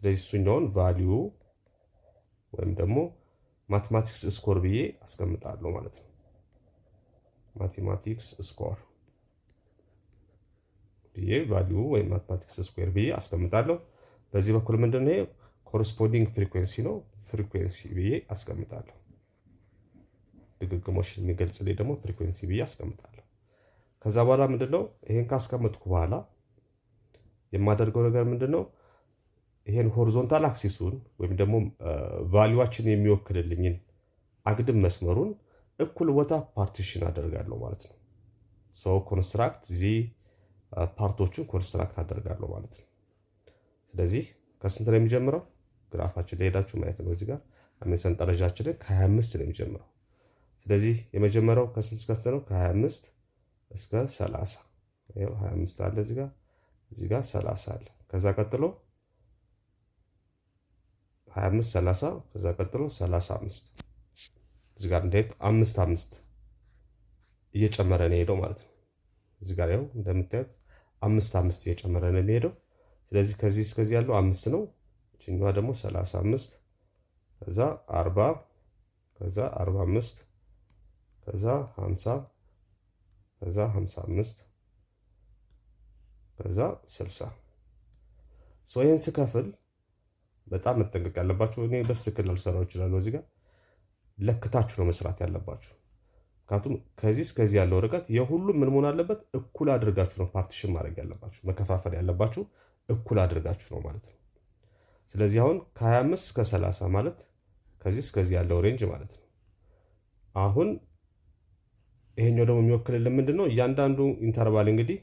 ስለዚህ እሱኛውን ቫልዩ ወይም ደግሞ ማቴማቲክስ ስኮር ብዬ አስቀምጣለሁ ማለት ነው። ማቴማቲክስ ስኮር ብዬ ቫልዩ ወይም ማቴማቲክስ ስኩዌር ብዬ አስቀምጣለሁ። በዚህ በኩል ምንድን ነው? ኮረስፖንዲንግ ፍሪኩዌንሲ ነው። ፍሪኩዌንሲ ብዬ አስቀምጣለሁ። ድግግሞሽ የሚገልጽልኝ ደግሞ ፍሪኩዌንሲ ብዬ አስቀምጣለሁ። ከዛ በኋላ ምንድነው ይሄን ካስቀመጥኩ በኋላ የማደርገው ነገር ምንድነው? ይሄን ሆሪዞንታል አክሲሱን ወይም ደግሞ ቫልዩዋችን የሚወክልልኝን አግድም መስመሩን እኩል ቦታ ፓርቲሽን አደርጋለሁ ማለት ነው። ኮንስትራክት ዚ ፓርቶቹን ኮንስትራክት አደርጋለሁ ማለት ነው። ስለዚህ ከስንት ነው የሚጀምረው? ግራፋችን ላይ ሄዳችሁ ማየት ነው። እዚህ ጋር ሰንጠረዣችንን ከ25 ነው የሚጀምረው። ስለዚህ የመጀመሪያው ከስንት እስከ ስንት ነው? ከ25 እስከ 30። ይኸው 25 አለ እዚህ ጋር 30 አለ። ከዛ ቀጥሎ 25 30፣ ከዛ ቀጥሎ 35። እዚህ ጋር እንዴት 5 እየጨመረ ነው ሄደው ማለት ነው። እዚህ ጋር ያው እንደምታዩት 5 እየጨመረ ነው የሚሄደው። ስለዚህ ከዚህ እስከዚህ ያለው 5 ነው። እቺኛዋ ደግሞ 35፣ ከዛ 40፣ ከዛ 45፣ ከዛ 50፣ ከዛ 55፣ ከዛ 60። ይህን ስከፍል በጣም መጠንቀቅ ያለባችሁ፣ እኔ በትክክል ላልሰራው እችላለሁ። እዚህ ጋር ለክታችሁ ነው መስራት ያለባችሁ። ምክንያቱም ከዚህ እስከዚህ ያለው ርቀት የሁሉም ምን መሆን አለበት? እኩል አድርጋችሁ ነው ፓርቲሽን ማድረግ ያለባችሁ፣ መከፋፈል ያለባችሁ እኩል አድርጋችሁ ነው ማለት ነው። ስለዚህ አሁን ከ25 እስከ 30 ማለት ከዚህ እስከዚህ ያለው ሬንጅ ማለት ነው። አሁን ይሄኛው ደግሞ የሚወክልልን ምንድን ነው? እያንዳንዱ ኢንተርቫል እንግዲህ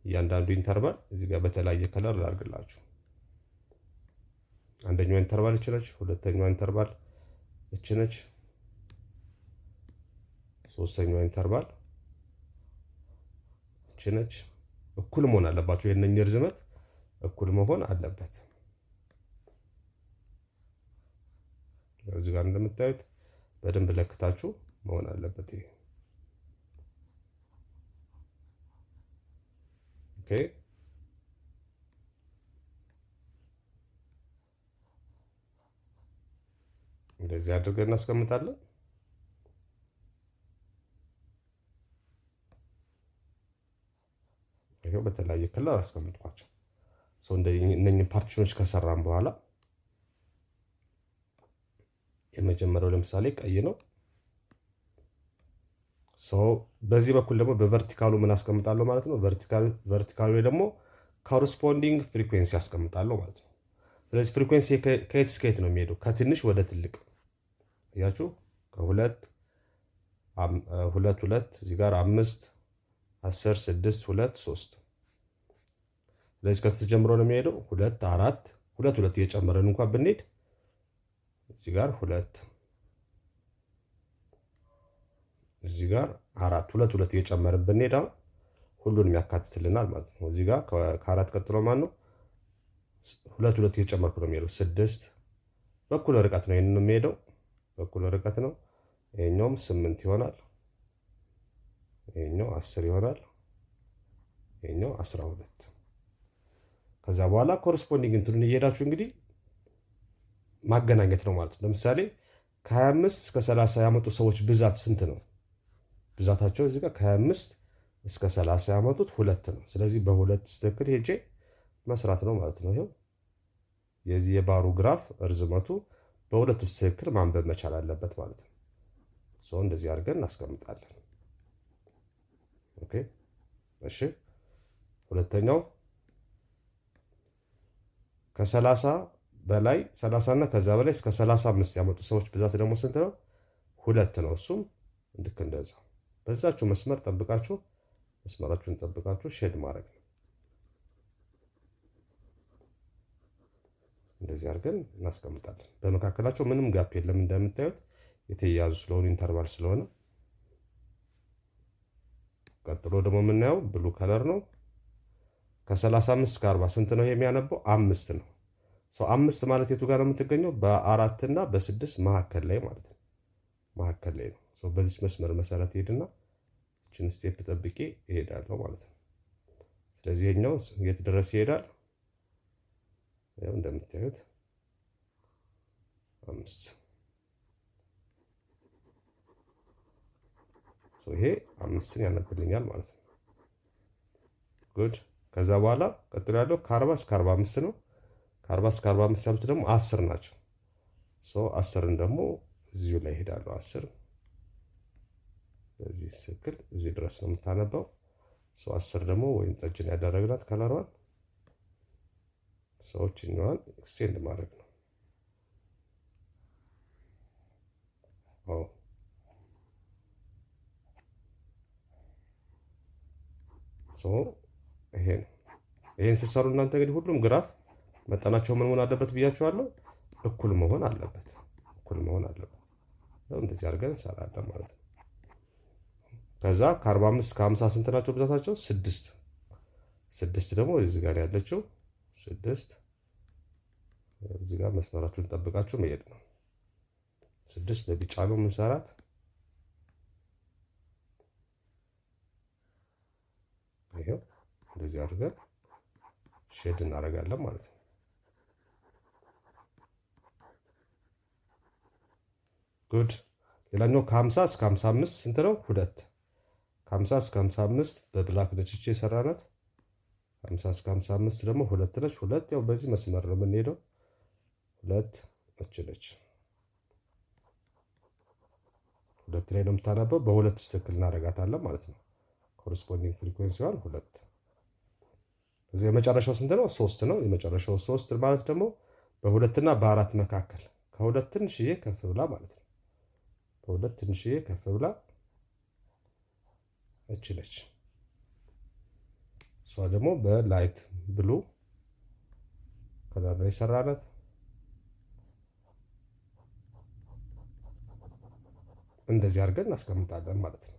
እያንዳንዱ ኢንተርቫል እዚህ ጋር በተለያየ ከለር ላድርግላችሁ። አንደኛው ኢንተርቫል እች ነች፣ ሁለተኛው ኢንተርቫል እች ነች፣ ሶስተኛዋ ኢንተርቫል እቺ ነች። እኩል መሆን አለባቸው። የእነኚህ ርዝመት እኩል መሆን አለበት። እዚህ ጋር እንደምታዩት በደንብ ለክታችሁ መሆን አለበት። ይሄ ኦኬ። እንደዚህ አድርገን እናስቀምጣለን። ይሄው በተለያየ ከለር አስቀምጥኳቸው። እነኚህ ፓርቲሽኖች ከሰራን በኋላ የመጀመሪያው ለምሳሌ ቀይ ነው። በዚህ በኩል ደግሞ በቨርቲካሉ ምን አስቀምጣለሁ ማለት ነው። ቨርቲካሉ ላይ ደግሞ ኮረስፖንዲንግ ፍሪኩዌንሲ አስቀምጣለሁ ማለት ነው። ስለዚህ ፍሪኩዌንሲ ከየት እስከ የት ነው የሚሄደው? ከትንሽ ወደ ትልቅ እያችሁ ከሁለት ሁለት እዚህ ጋር 5 10 6 2 3 ስለዚህ ከዚህ ጀምሮ ነው የሚሄደው 2 4 2 2 እየጨመረን እንኳን ብንሄድ እዚህ ጋር 2 እዚህ ጋር 4 2 2 እየጨመረን ብንሄድ ሁሉንም ያካትትልናል ማለት ነው። እዚህ ጋር ከአራት ቀጥሎ ማን ነው? 2 2 እየጨመርኩ ነው የሚሄደው 6 በኩል ርቀት ነው ይሄንን የሚሄደው በኩል ርቀት ነው። ይሄኛውም 8 ይሆናል። ይሄኛው 10 ይሆናል። ይሄኛው 12። ከዛ በኋላ ኮረስፖንዲንግ እንትኑን እየሄዳችሁ እንግዲህ ማገናኘት ነው ማለት ነው። ለምሳሌ ከ25 እስከ 30 ያመጡ ሰዎች ብዛት ስንት ነው? ብዛታቸው እዚህ ጋር ከ25 እስከ 30 ያመጡት 2 ነው። ስለዚህ በሁለት ስትክክል ሄጄ መስራት ነው ማለት ነው። ይሄው የዚህ የባሩ ግራፍ እርዝመቱ በሁለት ስትክክል ማንበብ መቻል አለበት ማለት ነው። እንደዚህ አድርገን እናስቀምጣለን። ኦኬ እሺ። ሁለተኛው ከ30 በላይ 30 እና ከዛ በላይ እስከ 35 ያመጡ ሰዎች ብዛት ደግሞ ስንት ነው? 2 ነው። እሱም ልክ እንደዛው በዛችሁ መስመር ጠብቃችሁ መስመራችሁን ጠብቃችሁ ሼድ ማድረግ ነው። እንደዚህ አድርገን እናስቀምጣለን። በመካከላቸው ምንም ጋፕ የለም። እንደምታዩት የተያያዙ ስለሆኑ ኢንተርቫል ስለሆነ። ቀጥሎ ደግሞ የምናየው ብሉ ከለር ነው። ከ35 እስከ 40 ስንት ነው የሚያነበው? 5 ነው። 5 ማለት የቱ ጋር ነው የምትገኘው? በ4 እና በ6 መካከል ላይ ማለት ነው። መካከል ላይ ነው። በዚች መስመር መሰረት ሄድና እችን ስቴፕ ጠብቄ እሄዳለሁ ማለት ነው። ስለዚህ የኛው የት ድረስ ይሄዳል? ያው እንደምታዩት 5 ይሄ 5ን ያነብልኛል ማለት ነው። ጉድ። ከዛ በኋላ ቀጥሎ ያለው ከ40 እስከ 45 ነው። ከ40 እስከ 45 ያሉት ደግሞ 10 ናቸው። 10ን ደግሞ እዚሁ ላይ ይሄዳሉ። 10 በዚህ ስክል እዚህ ድረስ ነው የምታነበው። 10 ደግሞ ወይም ጠጅን ያደረግናት ከለሯን ሰዎችኛዋን ኤክስቴንድ ማድረግ ነው። ይሄ ነው። ይሄን ስትሰሩ እናንተ እንግዲህ ሁሉም ግራፍ መጠናቸው ምን መሆን አለበት ብያችኋለሁ? እኩል መሆን አለበት። እኩል መሆን አለበት። እንደዚህ አድርገን እንሰራለን ማለት ነው። ከዛ ከ45 እስከ 50 ስንት ናቸው ብዛታቸው? 6 6 ደግሞ እዚህ ጋር ያለችው 6 እዚህ ጋር መስመራችሁን ጠብቃችሁ መሄድ ነው። 6 በቢጫ ነው የምንሰራት። ይሄው እንደዚህ አድርገን ሼድ እናደርጋለን ማለት ነው። ጉድ። ሌላኛው ከ50 እስከ 55 ስንት ነው? 2 ከ50 እስከ 55 በብላክ ነች የሰራናት። 50 እስከ 55 ደግሞ 2 ነች። 2 ያው በዚህ መስመር ነው የምንሄደው። 2 ነች። 2 ላይ ነው የምታነበው። በሁለት ስትክክል እናደርጋታለን ማለት ነው። ኮረስፖንዲንግ ፍሪኩዌንሲዋን 2። እዚህ የመጨረሻው ስንት ነው? 3 ነው። የመጨረሻው 3 ማለት ደግሞ በ2 እና በ4 መካከል ከ2 ትንሽዬ ከፍ ብላ ማለት ነው። በ2 ትንሽዬ ከፍ ብላ እቺ ነች። እሷ ደግሞ በላይት ብሉ ከለር ላይ ሰራናት። እንደዚህ አድርገን እናስቀምጣለን ማለት ነው።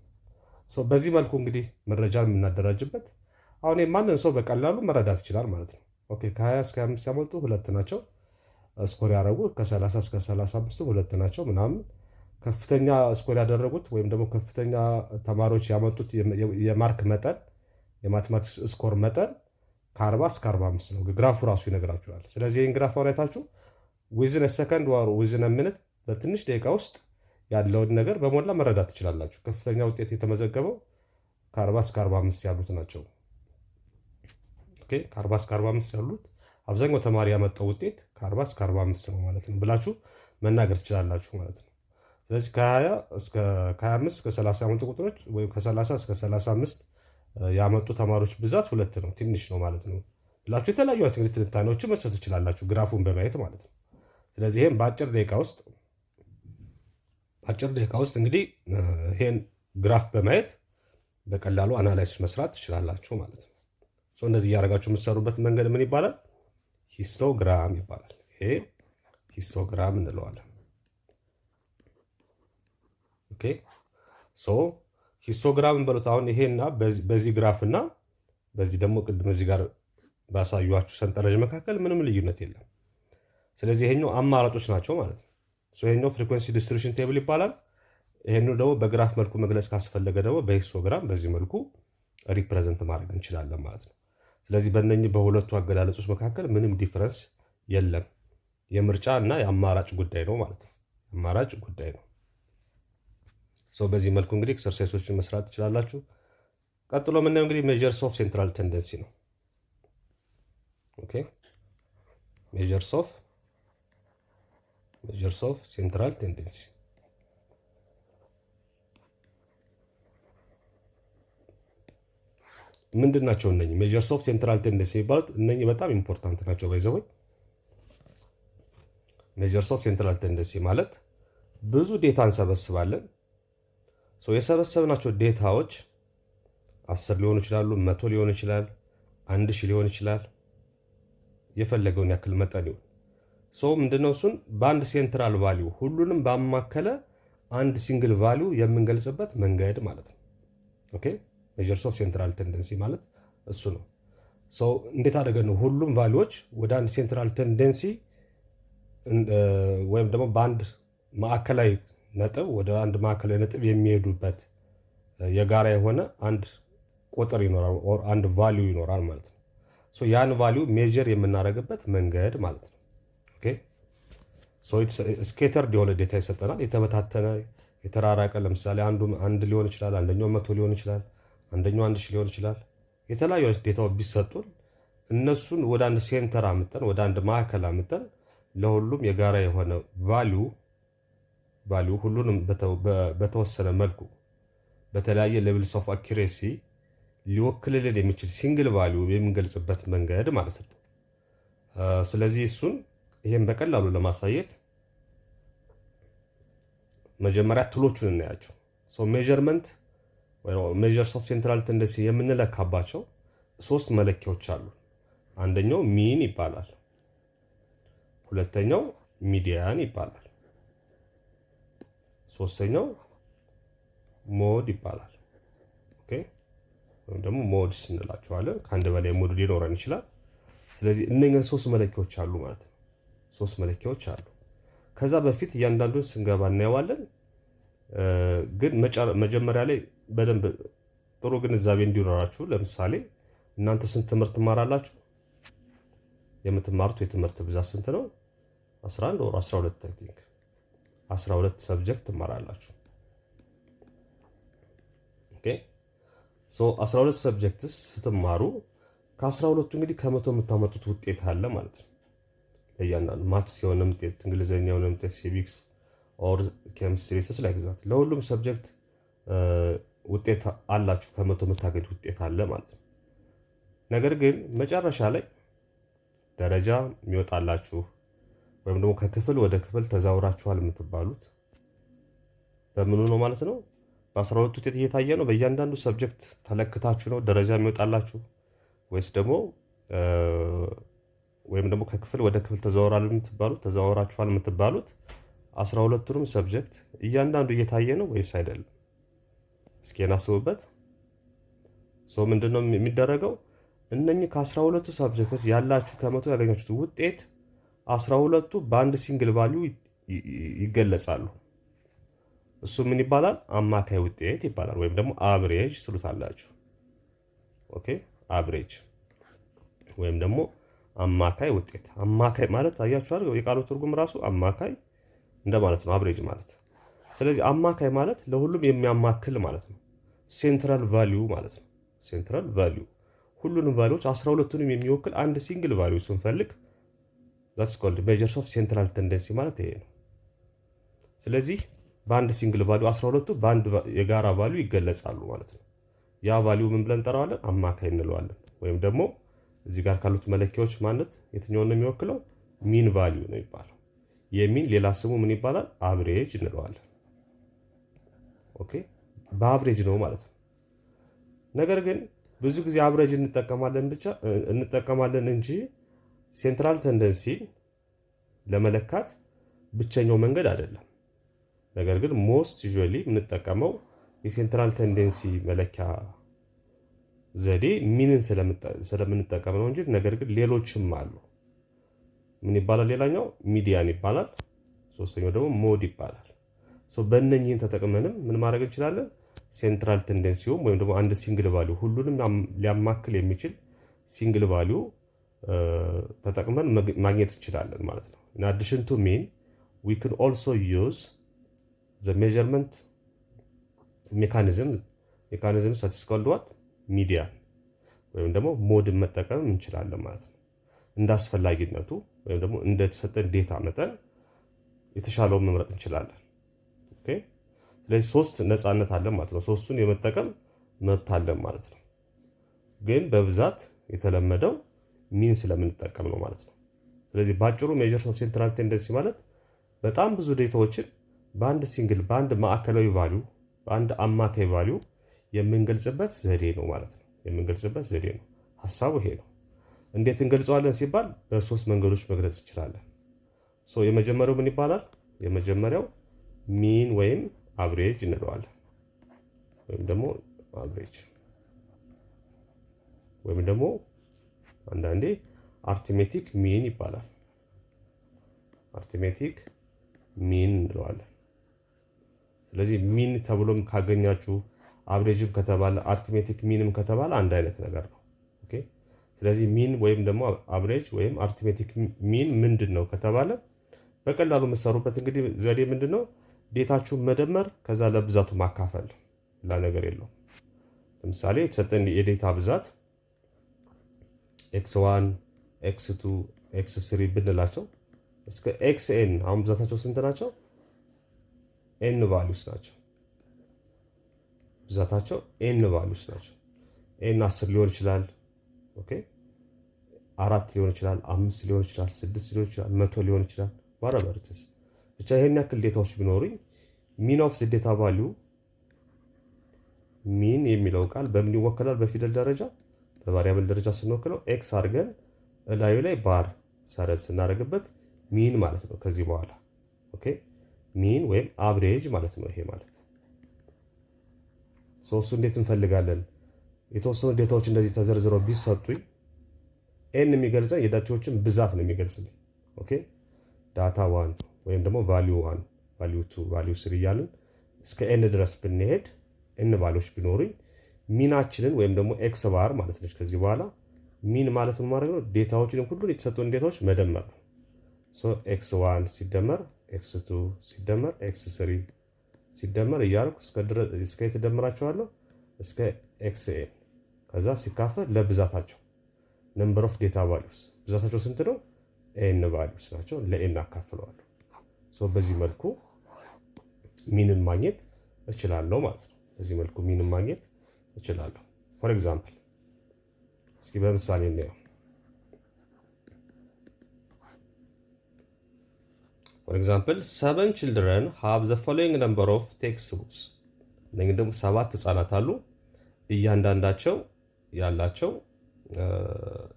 በዚህ መልኩ እንግዲህ መረጃን የምናደራጅበት አሁን ማንን ሰው በቀላሉ መረዳት ይችላል ማለት ነው። ኦኬ ከ20 እስከ 25 ያመጡ ሁለት ናቸው። ስኮር ያደረጉ ከ30 እስከ 35 ሁለት ናቸው ምናምን። ከፍተኛ ስኮር ያደረጉት ወይም ደግሞ ከፍተኛ ተማሪዎች ያመጡት የማርክ መጠን የማቴማቲክስ ስኮር መጠን ከ40 እስከ 45 ነው። ግራፉ ራሱ ይነግራችኋል። ስለዚህ ይህን ግራፍ አውራታችሁ ዊዝን ሰከንድ ዋር ዊዝን ሚኒት በትንሽ ደቂቃ ውስጥ ያለውን ነገር በሞላ መረዳት ትችላላችሁ። ከፍተኛ ውጤት የተመዘገበው ከ40 እስከ 45 ያሉት ናቸው። ከ40 እስከ 45 ያሉት አብዛኛው ተማሪ ያመጣው ውጤት ከ40 እስከ 45 ነው ማለት ነው ብላችሁ መናገር ትችላላችሁ ማለት ነው። ስለዚህ ከ25 እስከ 30 ያመጡ ቁጥሮች ወይም ከ30 እስከ 35 ያመጡ ተማሪዎች ብዛት ሁለት ነው፣ ትንሽ ነው ማለት ነው ብላችሁ የተለያዩ እንግዲህ ትንታኔዎችን መስጠት ትችላላችሁ ግራፉን በማየት ማለት ነው። ስለዚህ ይህም በአጭር ደቂቃ ውስጥ እንግዲህ ይሄን ግራፍ በማየት በቀላሉ አናላይሲስ መስራት ትችላላችሁ ማለት ነው። እንደዚህ እያደረጋችሁ የምትሰሩበት መንገድ ምን ይባላል? ሂስቶግራም ይባላል። ይሄ ሂስቶግራም እንለዋለን። ኦኬ ሂስቶግራም በሉት። አሁን ይሄና በዚህ ግራፍ እና በዚህ ደግሞ ቅድም እዚህ ጋር ባሳዩችሁ ሰንጠረዥ መካከል ምንም ልዩነት የለም። ስለዚህ ይሄኛው አማራጮች ናቸው ማለት ነው። ይሄኛው ፍሪኩዌንሲ ዲስትሪቢዩሽን ቴብል ይባላል። ይሄኛው ደግሞ በግራፍ መልኩ መግለጽ ካስፈለገ ደግሞ በሂስቶግራም በዚህ መልኩ ሪፕሬዘንት ማድረግ እንችላለን ማለት ነው። ስለዚህ በእነኚህ በሁለቱ አገላለጾች መካከል ምንም ዲፍረንስ የለም። የምርጫ እና የአማራጭ ጉዳይ ነው ማለት ነው። አማራጭ ጉዳይ ነው። በዚህ መልኩ እንግዲህ ኤክሰርሳይሶችን መስራት ትችላላችሁ። ቀጥሎ የምናየው እንግዲህ ሜጀርስ ኦፍ ሴንትራል ቴንደንሲ ነው። ኦኬ ሜጀርስ ኦፍ ሴንትራል ቴንደንሲ ምንድን ናቸው? እነኚህ ሜጀርስ ኦፍ ሴንትራል ቴንደንሲ የሚባሉት እነኚህ በጣም ኢምፖርታንት ናቸው። ባይዘወይ ሜጀርስ ኦፍ ሴንትራል ቴንደንሲ ማለት ብዙ ዴታ እንሰበስባለን። የሰበሰብናቸው ዴታዎች 10 ሊሆኑ ይችላሉ፣ 100 ሊሆን ይችላል፣ 1000 ሊሆን ይችላል፣ የፈለገውን ያክል መጠን ይሁን። ምንድነው እሱን በአንድ ሴንትራል ቫሊዩ ሁሉንም ባማከለ አንድ ሲንግል ቫሊዩ የምንገልጽበት መንገድ ማለት ነው። ኦኬ ሜጀርስ ኦፍ ሴንትራል ቴንደንሲ ማለት እሱ ነው። እንዴት አደረገን ነው ሁሉም ቫሊዎች ወደ አንድ ሴንትራል ቴንደንሲ ወይም ደግሞ በአንድ ማዕከላዊ ነጥብ ወደ አንድ ማዕከላዊ ነጥብ የሚሄዱበት የጋራ የሆነ አንድ ቁጥር ይኖራል፣ አንድ ቫሊዩ ይኖራል ማለት ነው። ያን ቫሊዩ ሜጀር የምናደርግበት መንገድ ማለት ነው። ኦኬ ስኬተርድ የሆነ ዴታ ይሰጠናል። የተበታተነ የተራራቀ፣ ለምሳሌ አንዱ 1 ሊሆን ይችላል፣ አንደኛው 100 ሊሆን ይችላል፣ አንደኛው 1000 ሊሆን ይችላል። የተለያዩ ዴታዎች ቢሰጡን እነሱን ወደ አንድ ሴንተር አምጠን ወደ አንድ ማዕከል አምጠን ለሁሉም የጋራ የሆነ ቫሊዩ ሁሉንም በተወሰነ መልኩ በተለያየ ሌቭልስ ኦፍ አኪሬሲ ሊወክልልን የሚችል ሲንግል ቫሊዩ የምንገልጽበት መንገድ ማለት ነው። ስለዚህ ይሄን በቀላሉ ለማሳየት መጀመሪያ ቱሎቹን እናያቸው። ሜጀርመንት ሜጀርስ ኦፍ ሴንትራል ቴንደንሲ የምንለካባቸው 3 መለኪያዎች አሉ። አንደኛው ሚን ይባላል፣ ሁለተኛው ሚዲያን ይባላል፣ ሶስተኛው ሞድ ይባላል። ኦኬ ወይም ደግሞ ሞድስ እንላቸዋለን። ከአንድ በላይ ሞድ ሊኖረን ይችላል። ስለዚህ እነኛ 3 መለኪያዎች አሉ ማለት ነው። 3 መለኪያዎች አሉ። ከዛ በፊት እያንዳንዱን ስንገባ እናየዋለን። ግን መጀመሪያ ላይ በደንብ ጥሩ ግንዛቤ እንዲኖራችሁ፣ ለምሳሌ እናንተ ስንት ትምህርት ትማራላችሁ? የምትማሩት የትምህርት ብዛት ስንት ነው? 11 or 12 አይ ቲንክ 12 ሰብጀክት ትማራላችሁ። ኦኬ 12 ሰብጀክትስ ስትማሩ ከ12ቱ እንግዲህ ከመቶ የምታመጡት ውጤት አለ ማለት ነው። ለእያንዳንዱ ማትስ የሆነ ውጤት፣ እንግሊዝኛ የሆነ ውጤት፣ ሲቪክስ ኦር ኬሚስትሪ ሰች ላይ ግዛት ለሁሉም ሰብጀክት ውጤት አላችሁ። ከመቶ የምታገኙት ውጤት አለ ማለት ነው። ነገር ግን መጨረሻ ላይ ደረጃ የሚወጣላችሁ ወይም ደግሞ ከክፍል ወደ ክፍል ተዛውራችኋል የምትባሉት በምኑ ነው ማለት ነው? በ12 ውጤት እየታየ ነው። በእያንዳንዱ ሰብጀክት ተለክታችሁ ነው ደረጃ የሚወጣላችሁ ወይስ ደግሞ ከክፍል ወደ ክፍል ተዛውራችኋል የምትባሉት 12ቱንም ሰብጀክት እያንዳንዱ እየታየ ነው ወይስ አይደለም? እስኪ እናስቡበት። ምንድነው የሚደረገው? እነኚህ ከ12ቱ ሰብጀክቶች ያላችሁ ከመቶ ያገኛችሁት ውጤት 12ቱ በአንድ ሲንግል ቫልዩ ይገለጻሉ። እሱ ምን ይባላል? አማካይ ውጤት ይባላል፣ ወይም ደግሞ አብሬጅ ትሉታላችሁ። ኦኬ፣ አብሬጅ ወይም ደግሞ አማካይ ውጤት። አማካይ ማለት አያችኋል፣ የቃሉ ትርጉም ራሱ አማካይ እንደማለት ነው፣ አብሬጅ ማለት። ስለዚህ አማካይ ማለት ለሁሉም የሚያማክል ማለት ነው። ሴንትራል ቫልዩ ማለት ነው። ሴንትራል ቫልዩ ሁሉንም ቫልዩዎች 12ቱንም የሚወክል አንድ ሲንግል ቫልዩ ስንፈልግ that's called measures of central tendency ማለት ይሄ ነው። ስለዚህ በአንድ ሲንግል ቫልዩ 12ቱ በአንድ የጋራ ቫልዩ ይገለጻሉ ማለት ነው። ያ ቫልዩ ምን ብለን እንጠራዋለን? አማካይ እንለዋለን። ወይም ደግሞ እዚህ ጋር ካሉት መለኪያዎች ማለት የትኛውን ነው የሚወክለው? ሚን ቫልዩ ነው የሚባለው። የሚን ሌላ ስሙ ምን ይባላል? አብሬጅ እንለዋለን። ኦኬ፣ በአብሬጅ ነው ማለት ነው። ነገር ግን ብዙ ጊዜ አብሬጅ እንጠቀማለን እንጂ ሴንትራል ተንደንሲ ለመለካት ብቸኛው መንገድ አይደለም። ነገር ግን ሞስት ዩዥዋሊ የምንጠቀመው የሴንትራል ተንደንሲ መለኪያ ዘዴ ሚንን ስለምንጠቀም ነው እንጂ ነገር ግን ሌሎችም አሉ። ምን ይባላል? ሌላኛው ሚዲያን ይባላል። ሶስተኛው ደግሞ ሞድ ይባላል። በእነኚህን ተጠቅመንም ምን ማድረግ እንችላለን? ሴንትራል ቴንደንሲውም ወይም ደግሞ አንድ ሲንግል ቫልዩ ሁሉንም ሊያማክል የሚችል ሲንግል ቫልዩ ተጠቅመን ማግኘት እንችላለን ማለት ነው። in addition to mean we can also use the measurement mechanism that is called what? median ወይም ደግሞ ሞድን መጠቀም እንችላለን ማለት ነው። እንደ አስፈላጊነቱ ወይም ደግሞ እንደተሰጠን ዴታ መጠን የተሻለውን መምረጥ እንችላለን። ኦኬ፣ ስለዚህ ሶስት ነፃነት አለን ማለት ነው። ሶስቱን የመጠቀም መብት አለን ማለት ነው። ግን በብዛት የተለመደው ሚን ስለምንጠቀም ነው ማለት ነው። ስለዚህ ባጭሩ ሜጀርስ ኦፍ ሴንትራል ቴንደንሲ ማለት በጣም ብዙ ዴታዎችን በአንድ ማዕከላዊ ቫልዩ በአንድ አማካይ ቫልዩ የምንገልጽበት ዘዴ ነው ማለት ነው። የምንገልጽበት ዘዴ ነው። ሐሳቡ ይሄ ነው። እንዴት እንገልጸዋለን ሲባል በሶስት መንገዶች መግለጽ እንችላለን። የመጀመሪያው ምን ይባላል? የመጀመሪያው ሚን ወይም አብሬጅ እንለዋለን። ወይም ደግሞ አብሬጅ ወይም ደግሞ አንዳንዴ አርትሜቲክ ሚን ይባላል። አርትሜቲክ ሚን እንለዋለን። ስለዚህ ሚን ተብሎም ካገኛችሁ አብሬጅም ከተባለ አርትሜቲክ ሚንም ከተባለ አንድ አይነት ነገር ነው። ኦኬ፣ ስለዚህ ሚን ወይም ደግሞ አብሬጅ ወይም አርትሜቲክ ሚን ምንድን ነው ከተባለ በቀላሉ የምትሰሩበት እንግዲህ ዘዴ ምንድን ነው? ዴታችሁን መደመር ከዛ ለብዛቱ ማካፈል፣ ሌላ ነገር የለውም። ለምሳሌ የተሰጠን የዴታ ብዛት x1 x2 x3 ብንላቸው እስከ xn አሁን ብዛታቸው ስንት ናቸው? n ቫልዩስ ናቸው። ብዛታቸው n ቫልዩስ ናቸው። n 10 ሊሆን ይችላል። ኦኬ፣ 4 ሊሆን ይችላል፣ 5 ሊሆን ይችላል፣ 6 ሊሆን ይችላል፣ 100 ሊሆን ይችላል። ባረበርትስ ብቻ ይሄን ያክል ዴታዎች ቢኖሩኝ ሚን ኦፍ ዴታ ቫልዩ ሚን የሚለው ቃል በምን ይወከላል? በፊደል ደረጃ በቫሪያብል ደረጃ ስንወክለው ኤክስ አድርገን እላዩ ላይ ባር ሰረዝ ስናደርግበት ሚን ማለት ነው። ከዚህ በኋላ ኦኬ፣ ሚን ወይም አብሬጅ ማለት ነው ይሄ ማለት። እሱ እንዴት እንፈልጋለን? የተወሰኑ ዴታዎች እንደዚህ ተዘርዝረው ቢሰጡኝ ኤን የሚገልጸን የዳታዎችን ብዛት ነው የሚገልጽልኝ። ኦኬ፣ ዳታ 1 ወይም ደግሞ ቫልዩ 1 ቫልዩ 2 ቫልዩ 3 እያልን እስከ ኤን ድረስ ብንሄድ ኤን ቫልዩዎች ቢኖሩኝ ሚናችንን ወይም ደግሞ ኤክስ ባር ማለት ነች። ከዚህ በኋላ ሚን ማለት ምን ማለት ነው? ዴታዎችን ሁሉን የተሰጡን ዴታዎች መደመር ነው። ኤክስ 1 ሲደመር ኤክስ 2 ሲደመር ኤክስ 3 ሲደመር እያልኩ እስከ የተደመራቸዋለሁ እስከ ኤክስ ኤን ከዛ ሲካፈል ለብዛታቸው ነምበር ኦፍ ዴታ ቫልዩስ ብዛታቸው ስንት ነው? ኤን ቫልዩስ ናቸው። ለኤን አካፍለዋለሁ። በዚህ መልኩ ሚንን ማግኘት እችላለሁ ማለት ነው። በዚህ መልኩ ሚንን ማግኘት እችላለሁ። ፎር ኤግዛምፕል እስኪ በምሳሌ እናየው። ፎር ኤግዛምፕል 7 children have the following number of textbooks። እነዚህ ደግሞ 7 ህፃናት አሉ። እያንዳንዳቸው ያላቸው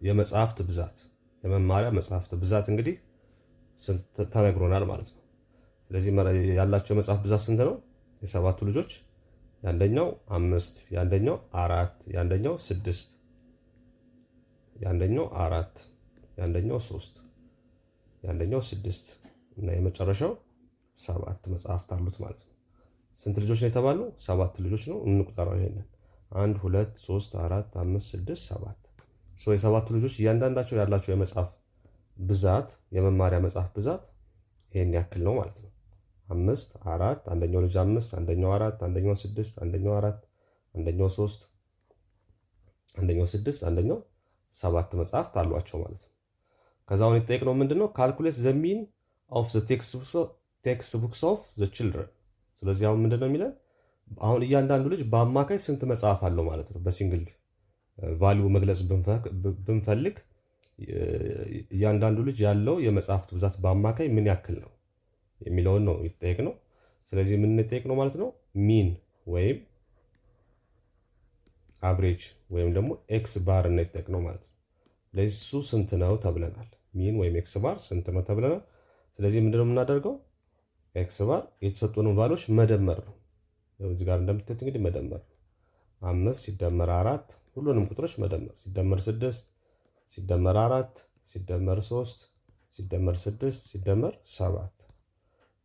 የመጽሐፍት ብዛት የመማሪያ መጽሐፍት ብዛት እንግዲህ ተነግሮናል ማለት ነው። ስለዚህ ያላቸው የመጽሐፍ ብዛት ስንት ነው? የሰባቱ ልጆች የአንደኛው 5፣ የአንደኛው 4፣ የአንደኛው 6፣ የአንደኛው 4፣ የአንደኛው 3፣ የአንደኛው 6 እና የመጨረሻው 7 መጽሐፍት አሉት ማለት ነው። ስንት ልጆች ነው የተባለው? 7 ልጆች ነው። እንቁጠረው ይሄንን 1 2 3 4 5 6 7 የሰባቱ ልጆች እያንዳንዳቸው ያላቸው የመጽሐፍ ብዛት የመማሪያ መጽሐፍ ብዛት ይሄን ያክል ነው ማለት ነው። 5 4 አንደኛው ልጅ 5 አንደኛው 4 አንደኛው 6 አንደኛው 4 አንደኛው 3 አንደኛው 6 አንደኛው 7 መጽሐፍት አሏቸው ማለት ነው። ከዛውን የተጠየቅነው ምንድነው? ካልኩሌት ዘ ሚን ኦፍ ዘ ቴክስት ቡክስ ኦፍ ዘ ቺልድረን። ስለዚህ አሁን ምንድነው የሚለን? አሁን እያንዳንዱ ልጅ በአማካይ ስንት መጽሐፍ አለው ማለት ነው። በሲንግል ቫልዩ መግለጽ ብንፈልግ እያንዳንዱ ልጅ ያለው የመጽሐፍት ብዛት በአማካይ ምን ያክል ነው የሚለውን ነው የተጠየቅነው። ስለዚህ የምንጠየቅነው ማለት ነው ሚን ወይም አብሬጅ ወይም ደግሞ ኤክስ ባር ነው የተጠየቅነው ማለት ነው። ስለዚህ እሱ ስንት ነው ተብለናል። ሚን ወይም ኤክስ ባር ስንት ነው ተብለናል። ስለዚህ ምንድነው የምናደርገው? ኤክስ ባር የተሰጡንን ቫልዩዎች መደመር ነው። እዚህ ጋር እንደምታዩት እንግዲህ መደመር ነው። 5 ሲደመር 4 ሁሉንም ቁጥሮች መደመር ሲደመር 6 ሲደመር 4 ሲደመር 3 ሲደመር 6 ሲደመር 7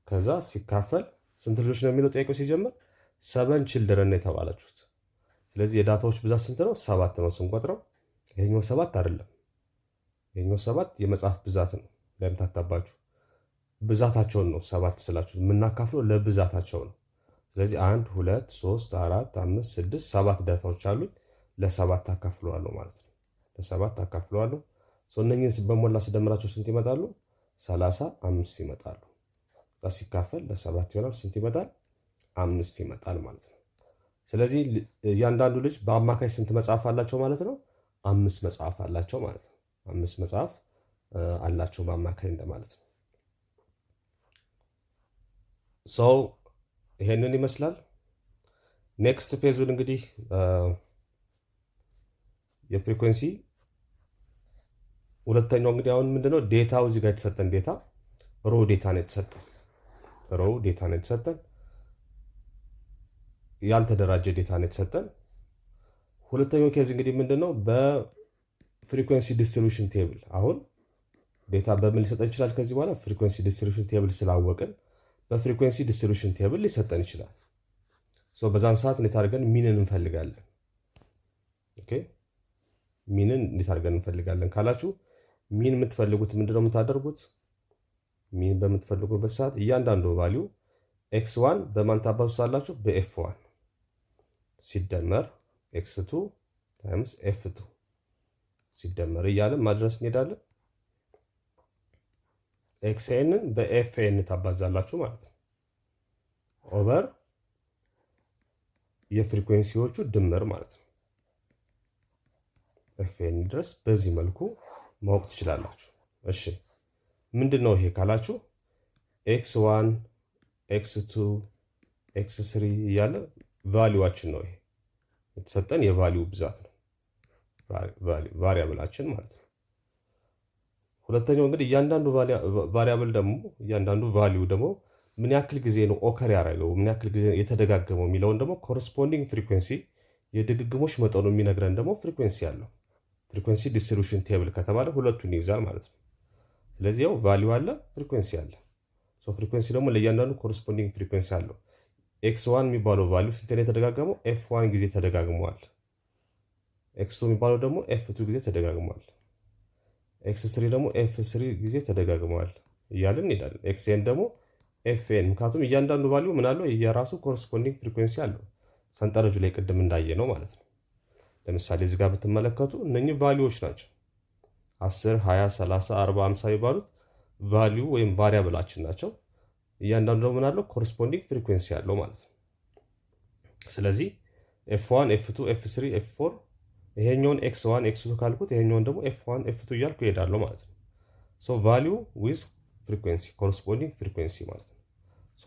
ከዛ ሲካፈል ስንት ልጆች ነው የሚለው ጥያቄው ሲጀምር 7 ችልድረን ነው የተባላችሁት። ስለዚህ የዳታዎች ብዛት ስንት ነው? 7 ነው ስንቆጥረው። ይሄኛው 7 አይደለም። ይሄኛው 7 የመጽሐፍ ብዛት ነው። ለምታታባችሁ ብዛታቸውን ነው 7 ስላችሁ የምናካፍለው ለብዛታቸው ነው። ስለዚህ 1 2 3 4 5 6 7 ዳታዎች አሉኝ። ለ7 አካፍለዋለሁ ማለት ነው። ለ7 አካፍለዋለሁ። እነኚህን በሞላ ስደምራቸው ስንት ይመጣሉ? 35 ይመጣሉ። ሲካፈል ለ7 ይሆናል። ስንት ይመጣል? 5 ይመጣል ማለት ነው። ስለዚህ እያንዳንዱ ልጅ በአማካይ ስንት መጽሐፍ አላቸው ማለት ነው? 5 መጽሐፍ አላቸው ማለት ነው። 5 መጽሐፍ አላቸው በአማካይ እንደማለት ነው። ሰው ይሄንን ይመስላል። ኔክስት ፌዙን እንግዲህ የፍሪኩዌንሲ ሁለተኛው እንግዲህ አሁን ምንድነው ዴታው እዚህ ጋር የተሰጠን ዴታ ሮ ዴታ ነው የተሰጠን። ሮ ዴታ ነው የተሰጠን። ያልተደራጀ ዴታ ነው የተሰጠን። ሁለተኛው ኬዝ እንግዲህ ምንድነው በፍሪኩዌንሲ ዲስትሪቢዩሽን ቴብል። አሁን ዴታ በምን ሊሰጠን ይችላል? ከዚህ በኋላ ፍሪኩዌንሲ ዲስትሪቢዩሽን ቴብል ስላወቅን በፍሪኩዌንሲ ዲስትሪቢዩሽን ቴብል ሊሰጠን ይችላል። በዛን ሰዓት እንዴት አድርገን ሚንን እንፈልጋለን? ኦኬ ሚንን እንዴት አድርገን እንፈልጋለን ካላችሁ ሚን የምትፈልጉት ምንድነው የምታደርጉት? ሚን በምትፈልጉበት ሰዓት እያንዳንዱ ቫልዩ x1 በማን ታባዙታላችሁ? በf1 ሲደመር x2 ታይምስ f2 ሲደመር እያለን ማድረስ እንሄዳለን። xnን በfn ታባዛላችሁ ማለት ነው። ኦቨር የፍሪኩዌንሲዎቹ ድምር ማለት ነው። fn ድረስ በዚህ መልኩ ማወቅ ትችላላችሁ። እሺ ምንድነው ይሄ ካላችሁ x1 x2 x3 እያለ ቫልዩዋችን ነው። ይሄ የተሰጠን የቫልዩ ብዛት ነው፣ ቫሪያብላችን ማለት ነው። ሁለተኛው እንግዲህ እያንዳንዱ ቫሪያብል ደግሞ እያንዳንዱ ቫልዩ ደግሞ ምን ያክል ጊዜ ነው ኦከር ያደረገው ምን ያክል ጊዜ የተደጋገመው የሚለውን ደግሞ ኮረስፖንዲንግ ፍሪኩዌንሲ የድግግሞሽ መጠኑ የሚነግረን ደግሞ ፍሪኩዌንሲ አለው። ፍሪኩዌንሲ ዲስትሪቢዩሽን ቴብል ከተባለ ሁለቱን ይይዛል ማለት ነው። ስለዚህ ያው ቫልዩ አለ፣ ፍሪኩዌንሲ አለ። ፍሪኩዌንሲ ደግሞ ለእያንዳንዱ ኮረስፖንዲንግ ፍሪኩዌንሲ አለው። x1 የሚባለው ቫልዩ ስንት ነው የተደጋገመው? f1 ጊዜ ተደጋግሟል። x2 የሚባለው ደግሞ f2 ጊዜ ተደጋግሟል። x3 ደግሞ f3 ጊዜ ተደጋግሟል እያልን እንሄዳለን። xn ደግሞ fn፣ ምክንያቱም እያንዳንዱ ቫልዩ ምን አለው? የራሱ ኮረስፖንዲንግ ፍሪኩዌንሲ አለው። ሰንጠረጁ ላይ ቅድም እንዳየ ነው ማለት ነው። ለምሳሌ እዚህ ጋር ብትመለከቱ እነኚህ ቫልዩዎች ናቸው። 10 20 30 40 50 የሚባሉት ቫልዩ ወይም ቫሪያብላችን ናቸው። እያንዳንዱ ደግሞ ምን አለው? ኮረስፖንዲንግ ፍሪኩዌንሲ አለው ማለት ነው። ስለዚህ f1 f2 f3 f4 ይሄኛውን x1 x2 ካልኩት ይሄኛውን ደግሞ f1 f2 እያልኩ እሄዳለሁ ማለት ነው። ቫልዩ ዊዝ ፍሪኩዌንሲ ኮረስፖንዲንግ ፍሪኩዌንሲ ማለት ነው።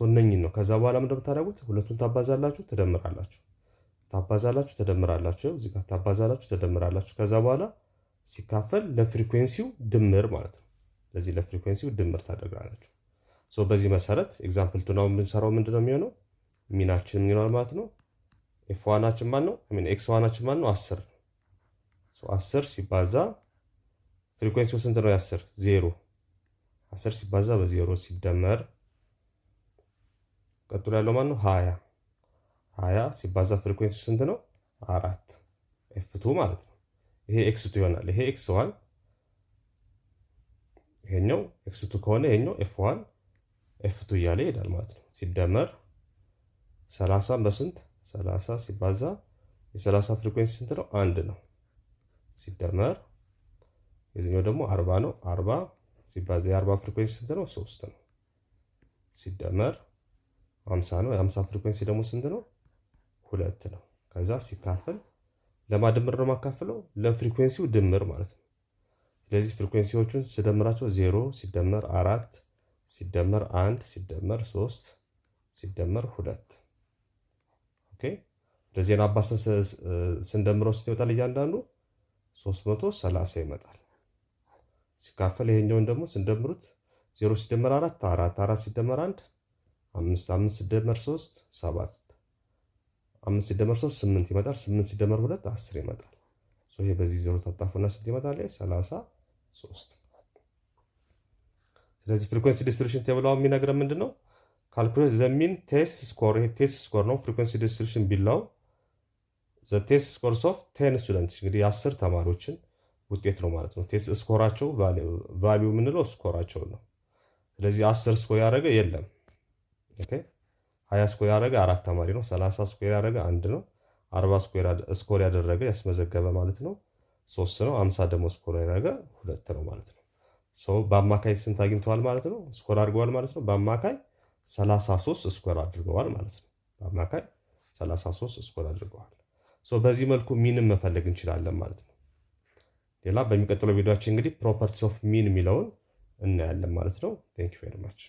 እነኚህን ነው። ከዛ በኋላ ምን እንደምታደርጉት ሁለቱን ታባዛላችሁ፣ ትደምራላችሁ፣ ታባዛላችሁ፣ ትደምራላችሁ። እዚህ ጋር ታባዛላችሁ፣ ትደምራላችሁ። ከዛ በኋላ ሲካፈል ለፍሪኩዌንሲው ድምር ማለት ነው። ለዚህ ለፍሪኩዌንሲው ድምር ታደርጋላችሁ። በዚህ መሰረት ኤግዛምፕል ቱ ነው የምንሰራው። ምንድነው የሚሆነው? ሚናችን ምን ይሆናል ማለት ነው? ኤፍ ዋናችን ማን ነው? ኤክስ ዋናችን ማን ነው? 10 ነው። 10 ሲባዛ ፍሪኩዌንሲው ስንት ነው? 10 0። 10 ሲባዛ በ0 ሲደመር ቀጥሎ ያለው ማን ነው? 20። 20 ሲባዛ ፍሪኩዌንሲው ስንት ነው? 4 ኤፍ2 ማለት ነው። ይሄ ኤክስ2 ይሆናል። ይሄ ኤክስ1፣ ይሄኛው ኤክስ2 ከሆነ ይሄኛው ኤፍ1 ኤፍ2 እያለ ይሄዳል ማለት ነው። ሲደመር 30 በስንት 30 ሲባዛ የ30 ፍሪኩዌንሲ ስንት ነው? 1 ነው። ሲደመር የዚህኛው ደግሞ 40 ነው። 40 ሲባዛ የ40 ፍሪኩዌንሲ ስንት ነው? 3 ነው። ሲደመር 50 ነው። የ50 ፍሪኩዌንሲ ደግሞ ስንት ነው? 2 ነው። ከዛ ሲካፈል ለማድምር ነው ማካፈለው? ለፍሪኩዌንሲው ድምር ማለት ነው። ስለዚህ ፍሪኩዌንሲዎቹን ስደምራቸው 0 ሲደመር 4 ሲደመር 1 ሲደመር 3 ሲደመር 2። ኦኬ ለዚህን አባሰን ስንደምረው ስንት ይመጣል? እያንዳንዱ 330 ይመጣል። ሲካፈል ይሄኛውን ደግሞ ስንደምሩት 0 ሲደመር 4 4 4 ሲደመር 1 5 5 ሲደመር 3 7 5 ሲደመር 3 8 ይመጣል። 8 ሲደመር 2 10 ይመጣል። ይሄ በዚህ 0 ታጣፉና ስንት ይመጣል? 33። ስለዚህ ፍሪኩዌንሲ ዲስትሪቢዩሽን ቴብላው የሚነግረን ምንድነው? ካልኩሌት ዘ ሚን ቴስት ስኮር። ይሄ ቴስት ስኮር ነው። ፍሪኩዌንሲ ዲስትሪቢዩሽን ቢላው ዘ ቴስት ስኮርስ ኦፍ 10 ስቱደንትስ፣ እንግዲህ የ10 ተማሪዎችን ውጤት ነው ማለት ነው። ቴስት ስኮራቸው ቫልዩ የምንለው ስኮራቸው ነው። ስለዚህ 10 ስኮር ያደረገ የለም። ኦኬ 20 ስኮር ያደረገ 4 ተማሪ ነው። 30 ስኮር ያደረገ 1 ነው። 40 ስኮር ያደረገ ያስመዘገበ ማለት ነው 3 ነው። 50 ደግሞ ስኮር ያደረገ 2 ነው ማለት ነው። ሰው በአማካይ ስንት አግኝተዋል ማለት ነው? ስኮር አድርገዋል ማለት ነው። በአማካይ 33 ስኮር አድርገዋል ማለት ነው። በአማካይ 33 ስኮር አድርገዋል። በዚህ መልኩ ሚንም መፈለግ እንችላለን ማለት ነው። ሌላ በሚቀጥለው ቪዲዮአችን እንግዲህ ፕሮፐርቲስ ኦፍ ሚን የሚለውን እናያለን ማለት ነው። ቴንክ ዩ ቬሪ ማች